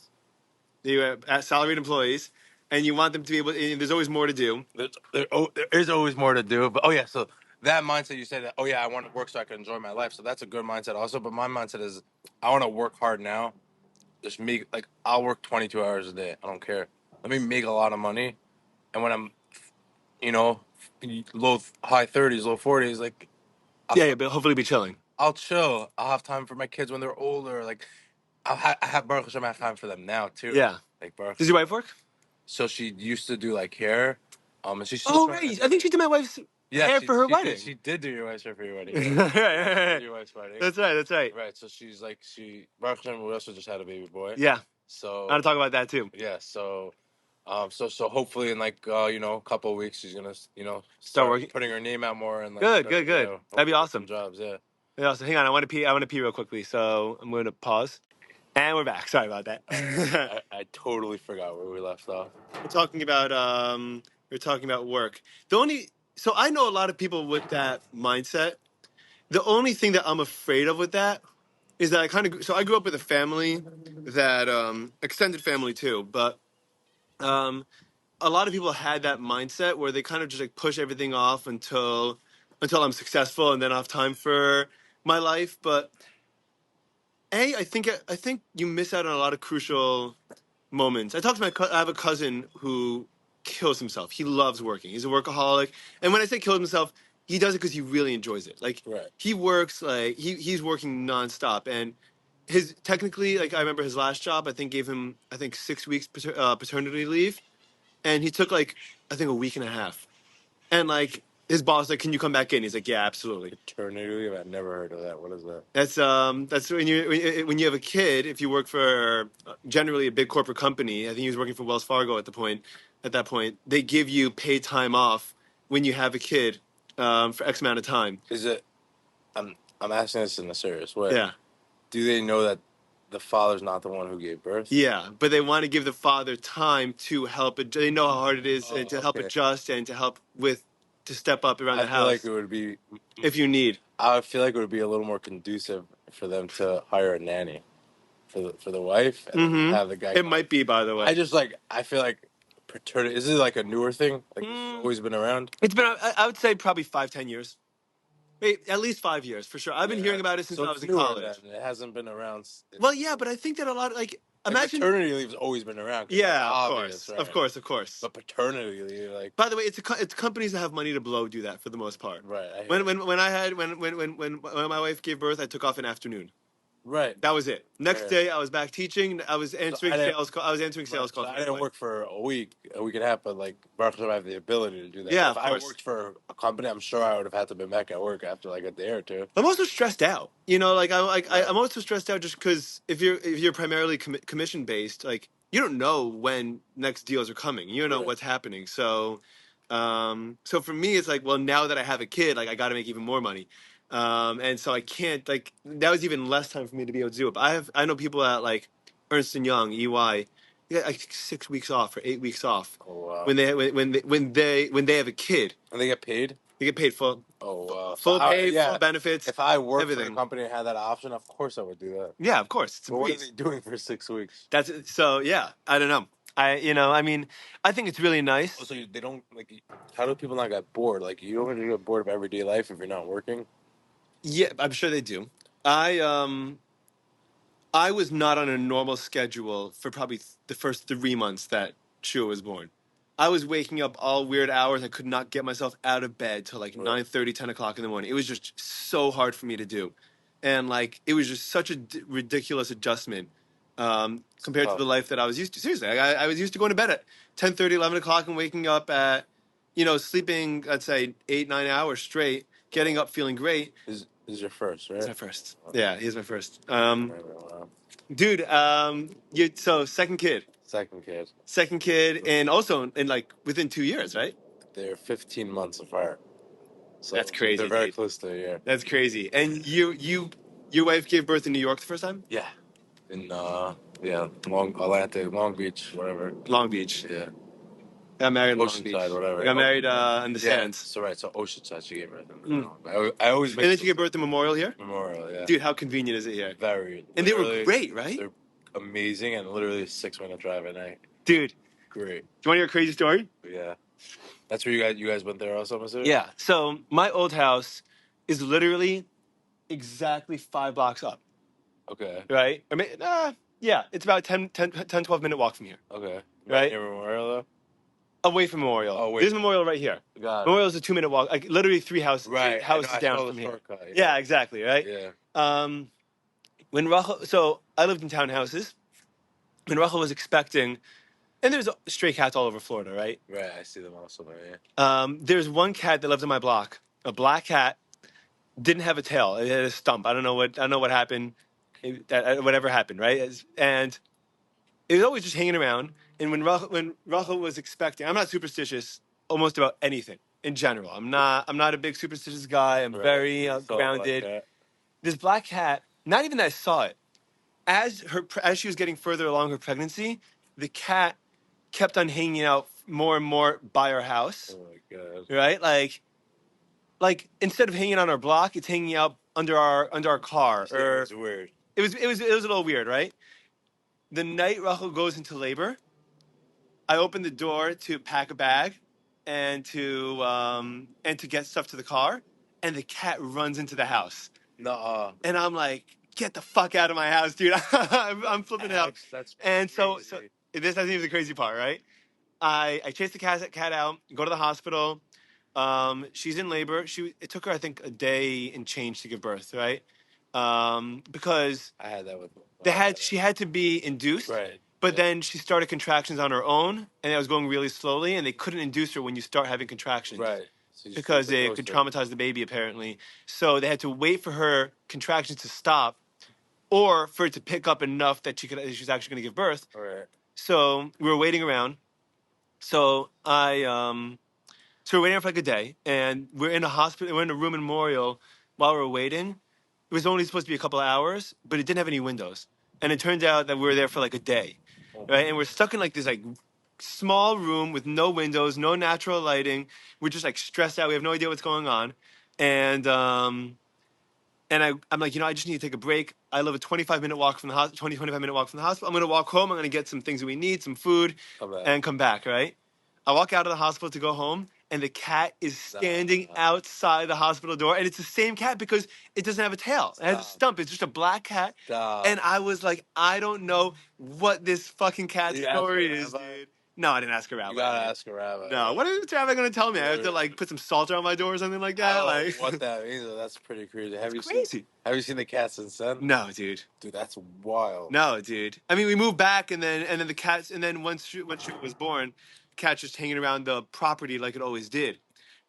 S1: You have salaried employees, and you want them to be able. And there's always more to do.
S2: there is always more to do. But oh yeah, so that mindset, you say that, oh yeah, I want to work so I can enjoy my life. So that's a good mindset also. But my mindset is I want to work hard now. Just make, like, I'll work 22 hours a day. I don't care. Let me make a lot of money. And when I'm, you know, high 30s, low 40s, like
S1: Yeah, but hopefully be chilling.
S2: I'll chill. I'll have time for my kids when they're older. Like I have Baruch Hashem, I have time for them now too.
S1: Yeah.
S2: Like Baruch
S1: Does your
S2: Hashem.
S1: wife work?
S2: So she used to do like hair, and she's still
S1: Oh,
S2: trying.
S1: right. I think she did my wife's hair for her wedding.
S2: She did do your wife's hair for your wedding.
S1: Right,
S2: Yeah, your wife's wedding.
S1: That's right. That's right.
S2: Right. So she's like Baruch Hashem, we also just had a baby boy.
S1: Yeah.
S2: So
S1: I want to talk about that too.
S2: yeah. So hopefully in like a couple of weeks she's gonna
S1: Start working.
S2: putting her name out more and like
S1: Good. That'd be
S2: hopefully
S1: awesome.
S2: some jobs. Yeah.
S1: Yeah, so hang on, I want to pee real quickly, so I'm going to pause, and we're back. Sorry about that.
S2: I totally forgot where we left off.
S1: We're talking about work. So I know a lot of people with that mindset. The only thing that I'm afraid of with that is that I grew up with a family that extended family too, but um, a lot of people had that mindset where they kind of just like push everything off until I'm successful and then I have time for my life, but. I think you miss out on a lot of crucial moments. I have a cousin who kills himself. He loves working. He's a workaholic. And when I say kills himself, he does it because he really enjoys it. Like
S2: Right.
S1: he works he's working nonstop. And his technically, like I remember his last job, I think gave him 6 weeks paternity leave, and he took like I think a week and a half. And like his boss like, can you come back in? He's like, yeah, absolutely.
S2: Paternity leave? I've never heard of that. What is that?
S1: That's when you have a kid. If you work for generally a big corporate company, I think he was working for Wells Fargo at that point, they give you paid time off when you have a kid for X amount of time.
S2: Is it? I'm asking this in a serious way.
S1: Yeah,
S2: Do they know that the father's not the one who gave birth?
S1: yeah, but they want to give the father time to help. They know how hard it is and to help
S2: okay.
S1: adjust and to help to step up around
S2: I
S1: the
S2: feel
S1: house
S2: like it would be.
S1: if you need.
S2: I feel like it would be a little more conducive for them to hire a nanny for the wife and
S1: Mm-hmm.
S2: have the guy.
S1: It might be, by the way.
S2: I feel like paternity, is it like a newer thing? Like it's always been around?
S1: It's been I would say probably 5-10 years. Wait, at least 5 years for sure. I've been hearing about it since I was in college.
S2: Then. It hasn't been around.
S1: Well, yeah, but I think that a lot imagine.
S2: Paternity leave's always been around. 'Cause
S1: Yeah,
S2: it's
S1: of
S2: obvious,
S1: course,
S2: right?
S1: of course.
S2: But paternity leave, like,
S1: By the way, it's companies that have money to blow do that for the most part.
S2: right?
S1: When my wife gave birth, I took off an afternoon.
S2: Right.
S1: That was it. Next
S2: Right.
S1: day, I was back teaching. I was answering sales calls. I was answering sales calls.
S2: So I didn't work for a week and a half, but like Barcelona, I have the ability to do that.
S1: Yeah,
S2: But
S1: of
S2: if I
S1: course.
S2: worked for a company, I'm sure I would have had to be back at work after like a day or two.
S1: I'm also stressed out. You know, like
S2: Right.
S1: I'm also stressed out just because if you're primarily commission based, like you don't know when next deals are coming. You don't know
S2: Right.
S1: what's happening. So, so for me, it's like, well, now that I have a kid, like I got to make even more money, and so I can't like that was even less time for me to be able to do it. But I know people at like Ernst and Young, EY, they got like 6 weeks off or 8 weeks off.
S2: Oh wow.
S1: When they have a kid.
S2: And they get paid.
S1: They get paid full.
S2: Oh wow.
S1: Full pay, full benefits.
S2: If I worked for
S1: everything.
S2: a company and had that option, of course I would do that.
S1: Yeah, of course. It's a
S2: But what are
S1: breeze.
S2: they doing for 6 weeks?
S1: That's so. Yeah, I don't know. I mean, I think it's really nice.
S2: Also, they don't like. How do people not get bored? Like, you don't really get bored of everyday life if you're not working.
S1: Yeah, I'm sure they do. I was not on a normal schedule for probably the first 3 months that Shua was born. I was waking up all weird hours. I could not get myself out of bed till like 9:30, 10 o'clock in the morning. It was just so hard for me to do. And like, it was just such a ridiculous adjustment compared to the life that I was used to. Seriously, I was used to going to bed at 10:30, 11 o'clock and waking up at, sleeping, let's say 8, 9 hours straight, getting up feeling great.
S2: Is your first, right?
S1: He's my first. Yeah, he's my first.
S2: Wow.
S1: Dude, so second kid. Second kid, and also in like within 2 years, right?
S2: They're 15 months apart. So
S1: that's crazy.
S2: They're very close to a year.
S1: That's crazy. And your wife gave birth in New York the first time?
S2: Yeah. In Long Beach, whatever.
S1: Long Beach.
S2: Yeah.
S1: Got married in Long
S2: Oceanside,
S1: Beach.
S2: whatever.
S1: Got married in the sands.
S2: So right, so Oceanside she gave birth. I always.
S1: And then she gave birth in Memorial here.
S2: Memorial, yeah.
S1: Dude, how convenient is it here?
S2: Very.
S1: And they were great, right?
S2: They're amazing, and literally a 6-minute drive at night.
S1: Dude,
S2: great.
S1: Do you want to hear a crazy story?
S2: Yeah. That's where you guys went there also, Missouri?
S1: Yeah. So my old house is literally exactly 5 blocks up.
S2: Okay.
S1: Right? I mean, yeah, it's about 10, 12 minute walk from here.
S2: Okay.
S1: Right?
S2: Near Memorial though?
S1: Away from Memorial.
S2: Oh, wait.
S1: There's Memorial right here.
S2: Got it.
S1: Memorial is a 2-minute walk, like literally 3 houses,
S2: Right.
S1: houses
S2: I
S1: down
S2: saw
S1: from
S2: the
S1: here.
S2: shortcut,
S1: Yeah, exactly, right?
S2: Yeah.
S1: When Rachel, so I lived in townhouses. When Rachel was expecting, and there's stray cats all over Florida, right?
S2: Right, I see them also there, yeah.
S1: There's one cat that lived on my block, a black cat, didn't have a tail. It had a stump. I don't know what happened, whatever happened, right? And it was always just hanging around. And when Rachel was expecting, I'm not superstitious almost about anything in general. I'm not a big superstitious guy. I'm very grounded. This black cat, not even that I saw it. As she was getting further along her pregnancy, the cat kept on hanging out more and more by our house.
S2: Oh my god!
S1: Right, like instead of hanging on our block, it's hanging out under our car.
S2: It's weird.
S1: It was a little weird, right? The night Rachel goes into labor, I open the door to pack a bag, and to get stuff to the car, and the cat runs into the house.
S2: Nuh-uh.
S1: And I'm like, get the fuck out of my house, dude. I'm flipping out.
S2: That's
S1: and so
S2: crazy.
S1: This isn't even the crazy part, right? I chase the cat out, go to the hospital. She's in labor. It took her, I think, a day and change to give birth, right? Because
S2: I had that with
S1: she had to be induced,
S2: right?
S1: But then she started contractions on her own, and it was going really slowly, and they couldn't induce her when you start having contractions,
S2: right?
S1: Because they could traumatize the baby, apparently. So they had to wait for her contractions to stop, or for it to pick up enough that she was actually going to give birth.
S2: Right.
S1: So we were waiting around. So we're waiting for like a day, and we're in a hospital. We're in a room in Memorial while we're waiting. It was only supposed to be a couple of hours, but it didn't have any windows. And it turned out that we were there for like a day, right? And we're stuck in like this like small room with no windows, no natural lighting. We're just like stressed out. We have no idea what's going on, and I'm like, I just need to take a break. I live a 25-minute walk from the hospital. 25-minute walk from the hospital. I'm gonna walk home. I'm gonna get some things that we need, some food, and come back. Right? I walk out of the hospital to go home, and the cat is standing outside the hospital door, and it's the same cat because it doesn't have a tail. It has a stump. It's just a black cat. And I was like, I don't know what this fucking cat story is, dude. No, I didn't ask a rabbi.
S2: You gotta ask a rabbi.
S1: No, what is the rabbi going to tell me? I have to like put some salt on my door or something like that.
S2: I don't
S1: Like
S2: know what that means. But that's pretty crazy. Have you
S1: crazy.
S2: seen? Have you seen the cat since then?
S1: No, dude.
S2: Dude, that's wild.
S1: No, dude. I mean, we moved back, and then the cats, and then once she was born, the cat just hanging around the property like it always did.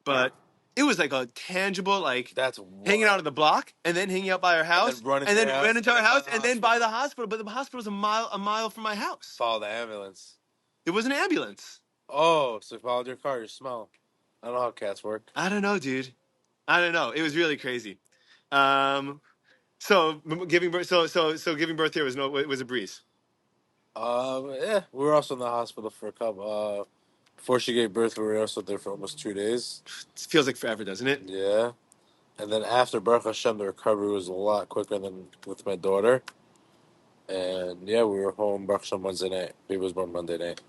S1: But it was like a tangible, like
S2: That's
S1: hanging out
S2: wild.
S1: on the block, and then hanging out by our house, and then ran into our house, and then by the hospital. But the hospital's a mile from my house.
S2: Follow the ambulance.
S1: It was an ambulance.
S2: Oh, so you followed your car, you smell. I don't know how cats work.
S1: I don't know, dude. I don't know. It was really crazy. So giving birth, so giving birth here was a breeze.
S2: Yeah, we were also in the hospital for a couple. Before she gave birth, we were also there for almost 2 days.
S1: It feels like forever, doesn't it?
S2: Yeah, and then after Baruch Hashem, the recovery was a lot quicker than with my daughter. And yeah, we were home Baruch Hashem Wednesday night. Baby was born Monday night.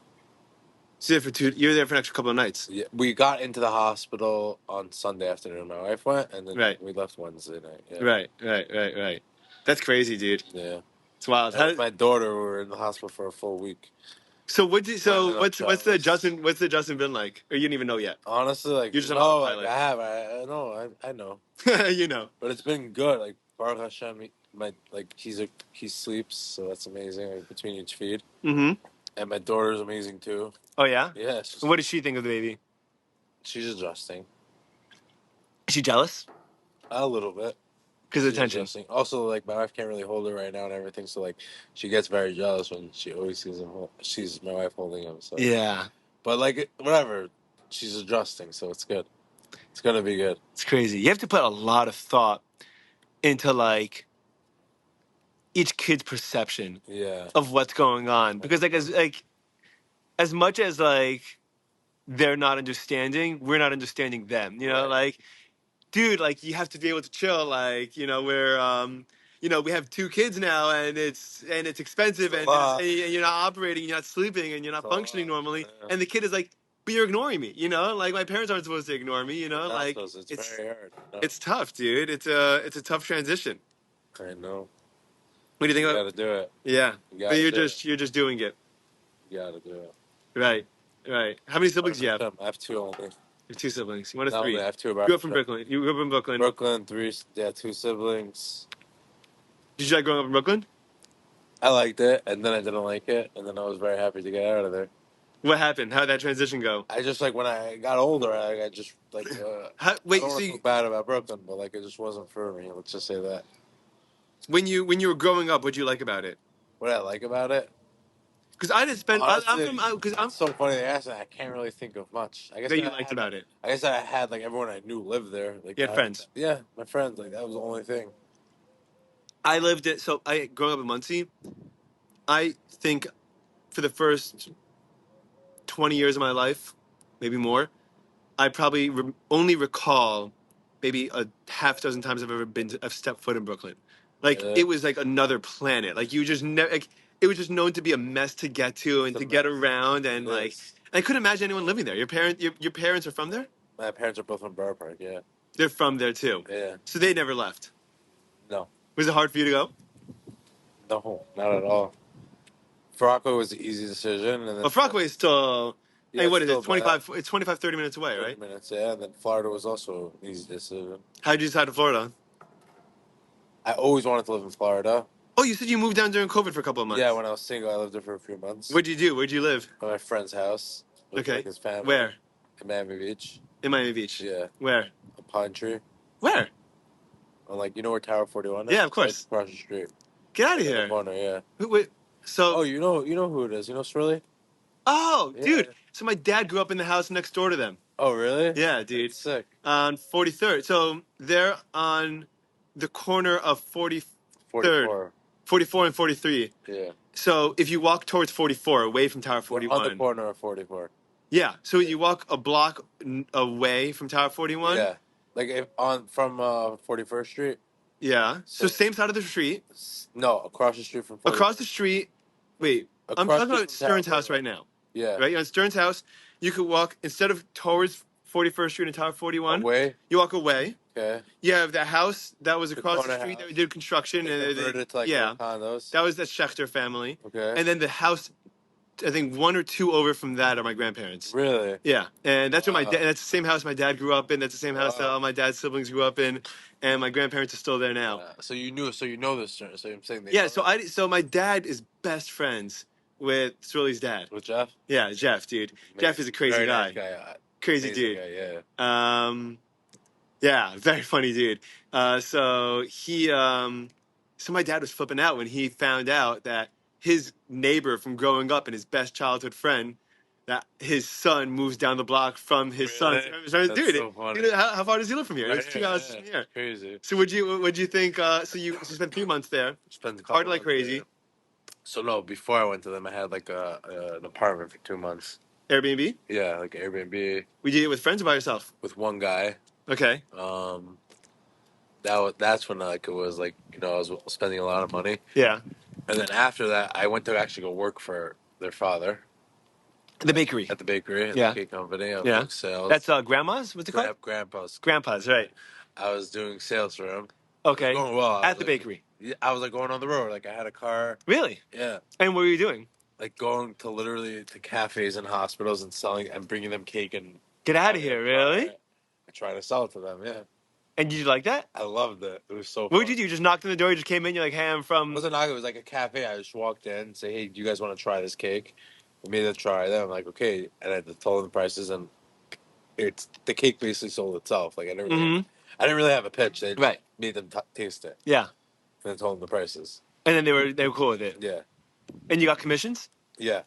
S1: So you were there for an extra couple of nights.
S2: Yeah, we got into the hospital on Sunday afternoon. My wife went, and then
S1: Right.
S2: we left Wednesday night. Yeah.
S1: Right. That's crazy, dude.
S2: Yeah.
S1: It's wild.
S2: And with my daughter, we were in the hospital for a full week.
S1: So what's the
S2: Justin?
S1: What's the Justin been like? Or you didn't even know yet.
S2: Honestly, like
S1: You're just on
S2: no,
S1: autopilot.
S2: like, I have. I know. I know.
S1: You know.
S2: But it's been good. Like Baruch Hashem, he sleeps, so that's amazing. Like, between each feed,
S1: Mm-hmm.
S2: and my daughter's amazing too.
S1: Oh yeah.
S2: Yeah.
S1: And what does she think of the baby?
S2: She's adjusting
S1: Is she jealous?
S2: a little bit.
S1: Because of
S2: She's
S1: attention.
S2: adjusting. Also, like my wife can't really hold her right now and everything, so like she gets very jealous when she always sees him. She's my wife holding him. So
S1: Yeah.
S2: but like whatever, she's adjusting, so it's good. It's gonna be good.
S1: It's crazy. You have to put a lot of thought into like each kid's perception
S2: Yeah.
S1: of what's going on. Because as much as like they're not understanding, we're not understanding them. You know,
S2: Right.
S1: like, dude, like you have to be able to chill. Like, we have 2 kids now, and it's expensive, and you're not operating, you're not sleeping, and you're not functioning normally.
S2: Yeah.
S1: And the kid is like, but you're ignoring me. You know, like my parents aren't supposed to ignore me. You know,
S2: Not
S1: like
S2: supposed to. It's very hard. No.
S1: it's tough, dude. It's a tough transition.
S2: I know.
S1: What do you think
S2: You
S1: about?
S2: gotta do it.
S1: Yeah,
S2: You
S1: but you're
S2: do
S1: just doing it.
S2: You gotta do it.
S1: Right. How many siblings do you have?
S2: I have 2 only.
S1: You have 2 siblings. One is
S2: No,
S1: 3.
S2: I have 2.
S1: You grew up from Brooklyn. You grew up in Brooklyn.
S2: Brooklyn, 3. Yeah, 2 siblings.
S1: Did you like growing up in Brooklyn?
S2: I liked it, and then I didn't like it, and then I was very happy to get out of there.
S1: What happened? How did that transition go?
S2: I just like when I got older, I just like. I don't want to feel bad about Brooklyn, but like it just wasn't for me. Let's just say that.
S1: When you were growing up, what did you like about it?
S2: What I like about it?
S1: Because I didn't spend. I'm
S2: so funny they asked that. I can't really think of much. I guess
S1: that you liked about it.
S2: I guess I had like everyone I knew lived there. Like
S1: You had friends.
S2: Yeah, my friends. Like that was the only thing.
S1: I lived it. So growing up in Muncie, I think for the first 20 years of my life, maybe more, I probably only recall maybe a half dozen times I've stepped foot in Brooklyn. Like it was like another planet. Like you just never. Like, it was just known to be a mess to get to and to get around, and like I couldn't imagine anyone living there. Your parents are from there?
S2: My parents are both from Borough Park. Yeah.
S1: They're from there too.
S2: Yeah.
S1: So they never left.
S2: No.
S1: Was it hard for you to go?
S2: No, not at all. Frockaway was the easy decision, and then
S1: Frockaway is still.
S2: Yeah,
S1: hey, what is
S2: still
S1: it? 25. It's 25, 30 minutes away,
S2: 30
S1: right?
S2: minutes, yeah. And then Florida was also an easy decision.
S1: How did you decide to Florida?
S2: I always wanted to live in Florida.
S1: Oh, you said you moved down during COVID for a couple of months.
S2: Yeah, when I was single, I lived there for a few months.
S1: What'd you do? Where'd you live?
S2: At my friend's house. With,
S1: Okay.
S2: like, his family.
S1: Where?
S2: In Miami Beach.
S1: In Miami Beach.
S2: Yeah.
S1: Where?
S2: A pine tree.
S1: Where?
S2: On like where Tower 41 is?
S1: Yeah, of course.
S2: Across the street.
S1: Get out of
S2: In
S1: here.
S2: the corner, yeah.
S1: Wait, so.
S2: Oh, you know who it is? You know Shirley?
S1: Oh,
S2: Yeah.
S1: dude. So my dad grew up in the house next door to them.
S2: Oh, really?
S1: Yeah, dude.
S2: That's sick.
S1: On 43rd. So they're on the corner of 43rd.
S2: 44.
S1: 44 and 43.
S2: Yeah.
S1: So if you walk towards 44, away from Tower 41.
S2: On the corner of 44.
S1: Yeah. So you walk a block away from Tower 41.
S2: Yeah. Like from 41st Street.
S1: Yeah. So same side of the street.
S2: No, across the street from 41st.
S1: Across the street. Wait. I'm talking about Stern's house right now.
S2: Yeah.
S1: Right? On Stern's house, you could walk, instead of towards 41st Street and Tower 41.
S2: Away?
S1: You walk away.
S2: Okay.
S1: You have the house that was across the street
S2: house.
S1: that we did construction.
S2: They converted it to like
S1: yeah.
S2: condos.
S1: That was the Schechter family.
S2: Okay.
S1: And then the house I think 1 or 2 over from that are my grandparents.
S2: Really?
S1: Yeah, and that's where my
S2: Wow.
S1: dad. That's the same house my dad grew up in. That's the same house that
S2: Wow.
S1: all my dad's siblings grew up in, and my grandparents are still there now.
S2: So you knew, so you know this. So I'm saying they
S1: Yeah,
S2: know
S1: so
S2: this?
S1: so my dad is best friends with Swirly's dad.
S2: With Jeff.
S1: Yeah, Jeff, dude. Jeff is a crazy
S2: Very
S1: guy.
S2: nice guy.
S1: Crazy
S2: Amazing
S1: dude.
S2: guy. Yeah.
S1: Yeah, very funny dude. So so my dad was flipping out when he found out that his neighbor from growing up and his best childhood friend, that his son moves down the block from his son's.
S2: Really?
S1: So,
S2: That's
S1: dude,
S2: so funny.
S1: how far does he live from here?
S2: Right
S1: It's two
S2: here.
S1: hours
S2: Yeah.
S1: from here.
S2: Crazy.
S1: So would you think? So you spent 3 months there,
S2: Spent a
S1: hard
S2: couple
S1: like
S2: months
S1: crazy.
S2: there. So no, before I went to them, I had like an apartment for 2 months.
S1: Airbnb.
S2: Yeah, like Airbnb
S1: We did it with friends or by yourself.
S2: with one guy.
S1: Okay.
S2: That's when like it was like I was spending a lot of money.
S1: Yeah.
S2: And then after that, I went to actually go work for their father
S1: The bakery.
S2: at the bakery, at
S1: Yeah.
S2: the cake company. I was
S1: Yeah.
S2: doing sales.
S1: That's grandma's. What's it called?
S2: Grandpa's.
S1: Grandpa's, right?
S2: I was doing sales for him.
S1: Okay.
S2: It was going well.
S1: At the bakery.
S2: Yeah, I was like going on the road. Like I had a car.
S1: Really?
S2: Yeah.
S1: And what were you doing?
S2: Like going to literally to cafes and hospitals and selling and bringing them cake and.
S1: Get out of here, really?
S2: I tried to sell it to them. Yeah.
S1: And did you like that?
S2: I loved it. It was so fun.
S1: What did you do? You just knocked on the door, you just came in, you're like, hey, I'm
S2: It
S1: from...
S2: wasn't like it was like a cafe. I just walked in and say, hey, do you guys want to try this cake? We made them try them. I'm like, okay. And I told them the prices and the cake basically sold itself. Like I didn't really have a pitch. They just made them taste it.
S1: Yeah.
S2: And I told them the prices.
S1: And then they were cool with it.
S2: Yeah.
S1: And you got commissions?
S2: Yeah.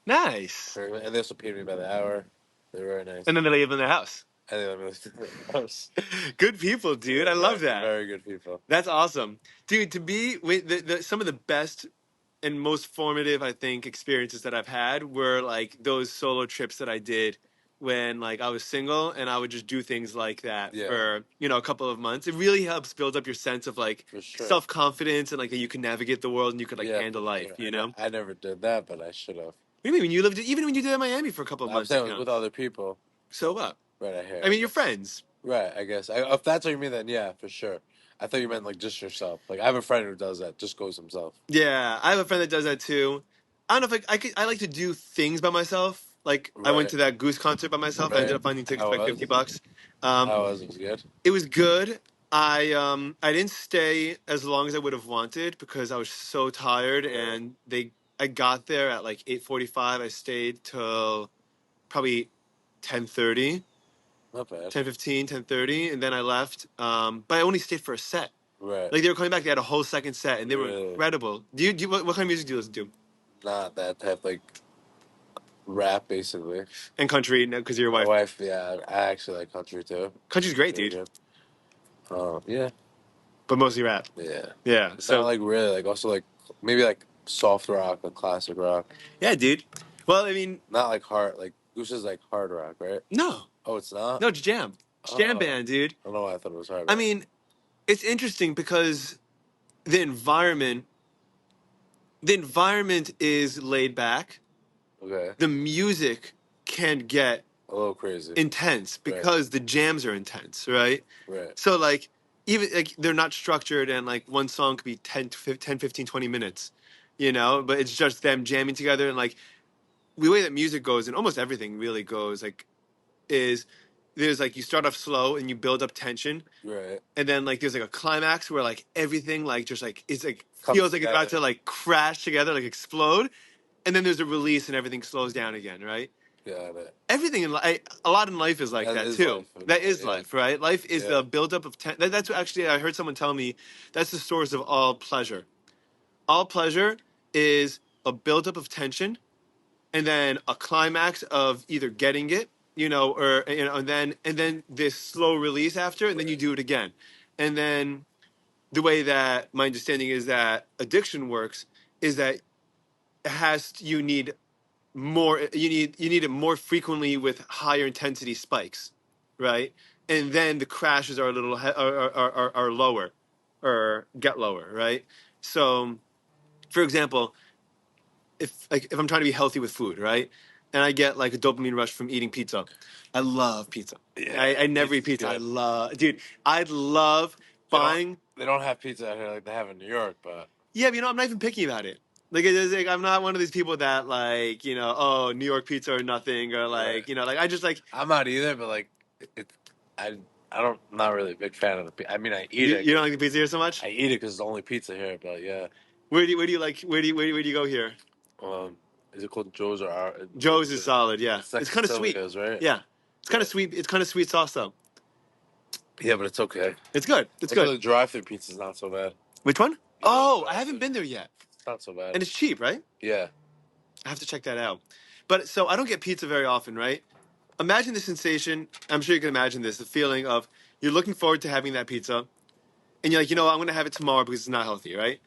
S1: Nice.
S2: And they also paid me by the hour. They were very nice.
S1: And then they let you live in their house.
S2: And they let me live in their house.
S1: Good people, dude. I love that.
S2: Very good people.
S1: That's awesome. Dude, to be with some of the best and most formative, I think, experiences that I've had were like those solo trips that I did when like I was single and I would just do things like that for, a couple of months. It really helps build up your sense of like self-confidence and like that you can navigate the world and you could like handle life, you know?
S2: I never did that, but I should have.
S1: What do you mean? Even when you lived in Miami for a couple of months?
S2: I'm saying it was with other people.
S1: So what?
S2: Right, I hear.
S1: I mean, you're friends.
S2: Right, I guess. If that's what you mean, then yeah, for sure. I thought you meant like just yourself. Like I have a friend who does that, just goes himself.
S1: Yeah, I have a friend that does that too. I don't know if I like to do things by myself. Like I went to that Goose concert by myself. I ended up finding tickets for like $50.
S2: How was it? Was it good?
S1: It was good. I didn't stay as long as I would have wanted because I was so tired and I got there at like 8:45. I stayed till probably 10:30.
S2: Not bad.
S1: 10:15, 10:30, and then I left. But I only stayed for a set.
S2: Right.
S1: Like they were coming back, they had a whole second set, and they were incredible. What kind of music do you listen to?
S2: Not that type, like rap, basically.
S1: And country, because you're your wife.
S2: My wife, yeah, I actually like country too.
S1: Country's great, dude.
S2: Yeah.
S1: But mostly rap.
S2: Yeah.
S1: Yeah.
S2: It's
S1: So
S2: not like really, like also like maybe like soft rock, like classic rock.
S1: yeah, dude. Well, I mean,
S2: not like hard, like Goose is like hard rock, right?
S1: No.
S2: Oh, it's not.
S1: No, it's jam. It's jam band, dude.
S2: I don't know why I thought it was hard rock.
S1: I mean, it's interesting because the environment is laid back.
S2: Okay.
S1: The music can get
S2: a little crazy,
S1: intense because the jams are intense, right?
S2: Right.
S1: So like even like they're not structured and like one song could be 10, 15, 20 minutes, but it's just them jamming together and like the way that music goes and almost everything really goes like is there's like you start off slow and you build up tension,
S2: right?
S1: And then like there's like a climax where like everything like just like it's like
S2: Comes
S1: feels like
S2: together.
S1: it's about to like crash together, like explode, and then there's a release and everything slows down again, right?
S2: Yeah,
S1: everything in life, a lot in life is like that too. That is life, right? Life is the buildup of that's what actually I heard someone tell me that's the source of all pleasure. All pleasure is a buildup of tension, and then a climax of either getting it, or and then this slow release after, and then you do it again, and then the way that my understanding is that addiction works is that you need it more frequently with higher intensity spikes, right? And then the crashes are a little are lower or get lower, right? So, for example, if I'm trying to be healthy with food, right? And I get like a dopamine rush from eating pizza. I love pizza. Yeah, I never eat pizza. I love buying.
S2: They don't have pizza out here like they have in New York, but
S1: yeah, I'm not even picky about it. Like, I'm not one of these people that like, oh, New York pizza or nothing, or like,
S2: Right.
S1: like I just like.
S2: I'm not either, but like, it, I, I don't, not really a big fan of the pizza. I mean, I eat it.
S1: You don't like the pizza here so much?
S2: I eat it because it's the only pizza here. But yeah,
S1: Where do you like? Where do you go here?
S2: um, is it called Joe's or our?
S1: Joe's is solid. Yeah,
S2: It's like
S1: it's kind of sweet.
S2: Sicilia's, right?
S1: Yeah, it's kind
S2: Yeah.
S1: of sweet. It's kind of sweet sauce though.
S2: Yeah, but it's okay.
S1: It's good. It's
S2: Also,
S1: good.
S2: the drive-through pizza's not so bad.
S1: Which one?
S2: Yeah,
S1: Oh, I
S2: drive-thru.
S1: haven't been there yet,
S2: It's not so bad.
S1: and it's cheap, right?
S2: Yeah.
S1: I have to check that out. But so I don't get pizza very often, right? Imagine the sensation. I'm sure you can imagine this. The feeling of you're looking forward to having that pizza, and you're like, I'm going to have it tomorrow because it's not healthy, right?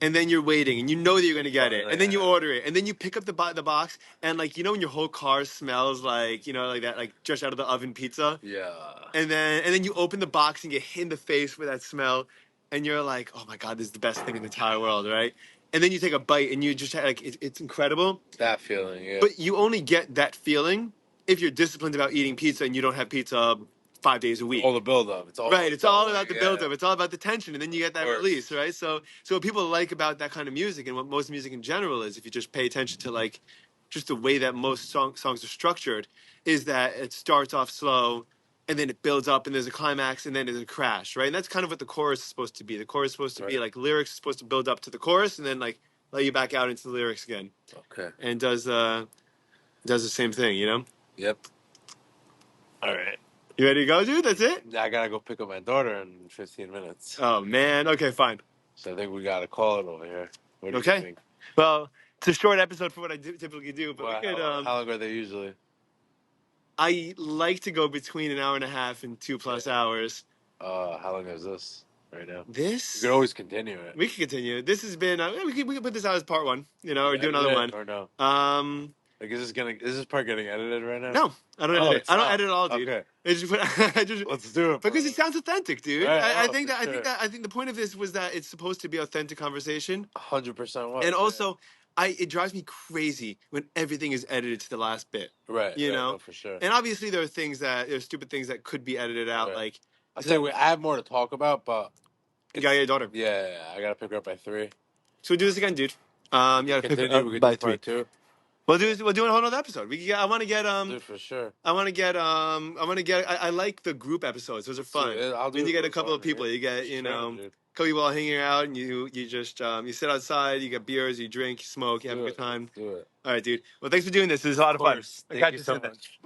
S1: And then you're waiting, and you know that you're gonna get it, and then you order it, and then you pick up the box, and like when your whole car smells like like that, like just out of the oven pizza,
S2: Yeah.
S1: and then you open the box and get hit in the face with that smell, and you're like, oh my god, this is the best thing in the entire world, right? And then you take a bite, and you just like it's incredible.
S2: That feeling, yeah.
S1: But you only get that feeling if you're disciplined about eating pizza and you don't have pizza 5 days a week.
S2: All the build-up. It's all
S1: Right, it's all about the
S2: yeah.
S1: build-up. It's all about the tension, and then you get that
S2: Of course.
S1: release, right? So what people like about that kind of music, and what most music in general is, if you just pay attention to like just the way that most songs are structured, is that it starts off slow, and then it builds up, and there's a climax, and then there's a crash, right? And that's kind of what the chorus is supposed to be. The chorus is supposed to be like lyrics, supposed to build up to the chorus, and then like let you back out into the lyrics again.
S2: Okay.
S1: And does the same thing,
S2: Yep. All right.
S1: You ready to go, dude? That's it?
S2: I gotta go pick up my daughter in 15 minutes.
S1: Oh man. Okay, fine.
S2: So I think we gotta call it over here. What do you
S1: Okay.
S2: think?
S1: Well, it's a short episode for what I typically do, but
S2: Well,
S1: we could.
S2: how long are they usually?
S1: I like to go between an hour and a half and 2+ hours.
S2: How long is this right now?
S1: This
S2: You could always continue it.
S1: we can continue. This has been. We can put this out as part one, or do
S2: Edit
S1: another
S2: it
S1: one.
S2: or no?
S1: Like,
S2: is this part getting edited right now?
S1: No, I don't edit it.
S2: It's
S1: I don't
S2: not.
S1: edit at all, dude.
S2: Okay.
S1: I just
S2: Let's do it.
S1: because it sounds authentic, dude.
S2: Right,
S1: I
S2: oh,
S1: think
S2: for
S1: that
S2: sure.
S1: I think the point of this was that it's supposed to be authentic conversation,
S2: 100%
S1: and also it drives me crazy when everything is edited to the last bit.
S2: Right.
S1: You
S2: right,
S1: know,
S2: no, for sure.
S1: and obviously there are stupid things that could be edited out,
S2: Right.
S1: like.
S2: I say I have more to talk about, but
S1: You got your daughter.
S2: Yeah, I gotta pick her up by 3.
S1: So we'll do this again, dude. You gotta pick her
S2: Continue.
S1: up
S2: We could
S1: by
S2: do
S1: 3.
S2: part 2.
S1: We'll do a whole other episode. I want to get
S2: Dude, for sure.
S1: I like the group episodes. Those are fun.
S2: I'll do
S1: When you
S2: it
S1: get a
S2: for
S1: couple of
S2: fun,
S1: people,
S2: yeah.
S1: you get
S2: Sure, dude.
S1: couple people all hanging out, and you just you sit outside, you get beers, you drink, you smoke, you have a good time.
S2: Do it.
S1: All right, dude. Well, thanks for doing this. This is a lot of fun.
S2: Thank you so much.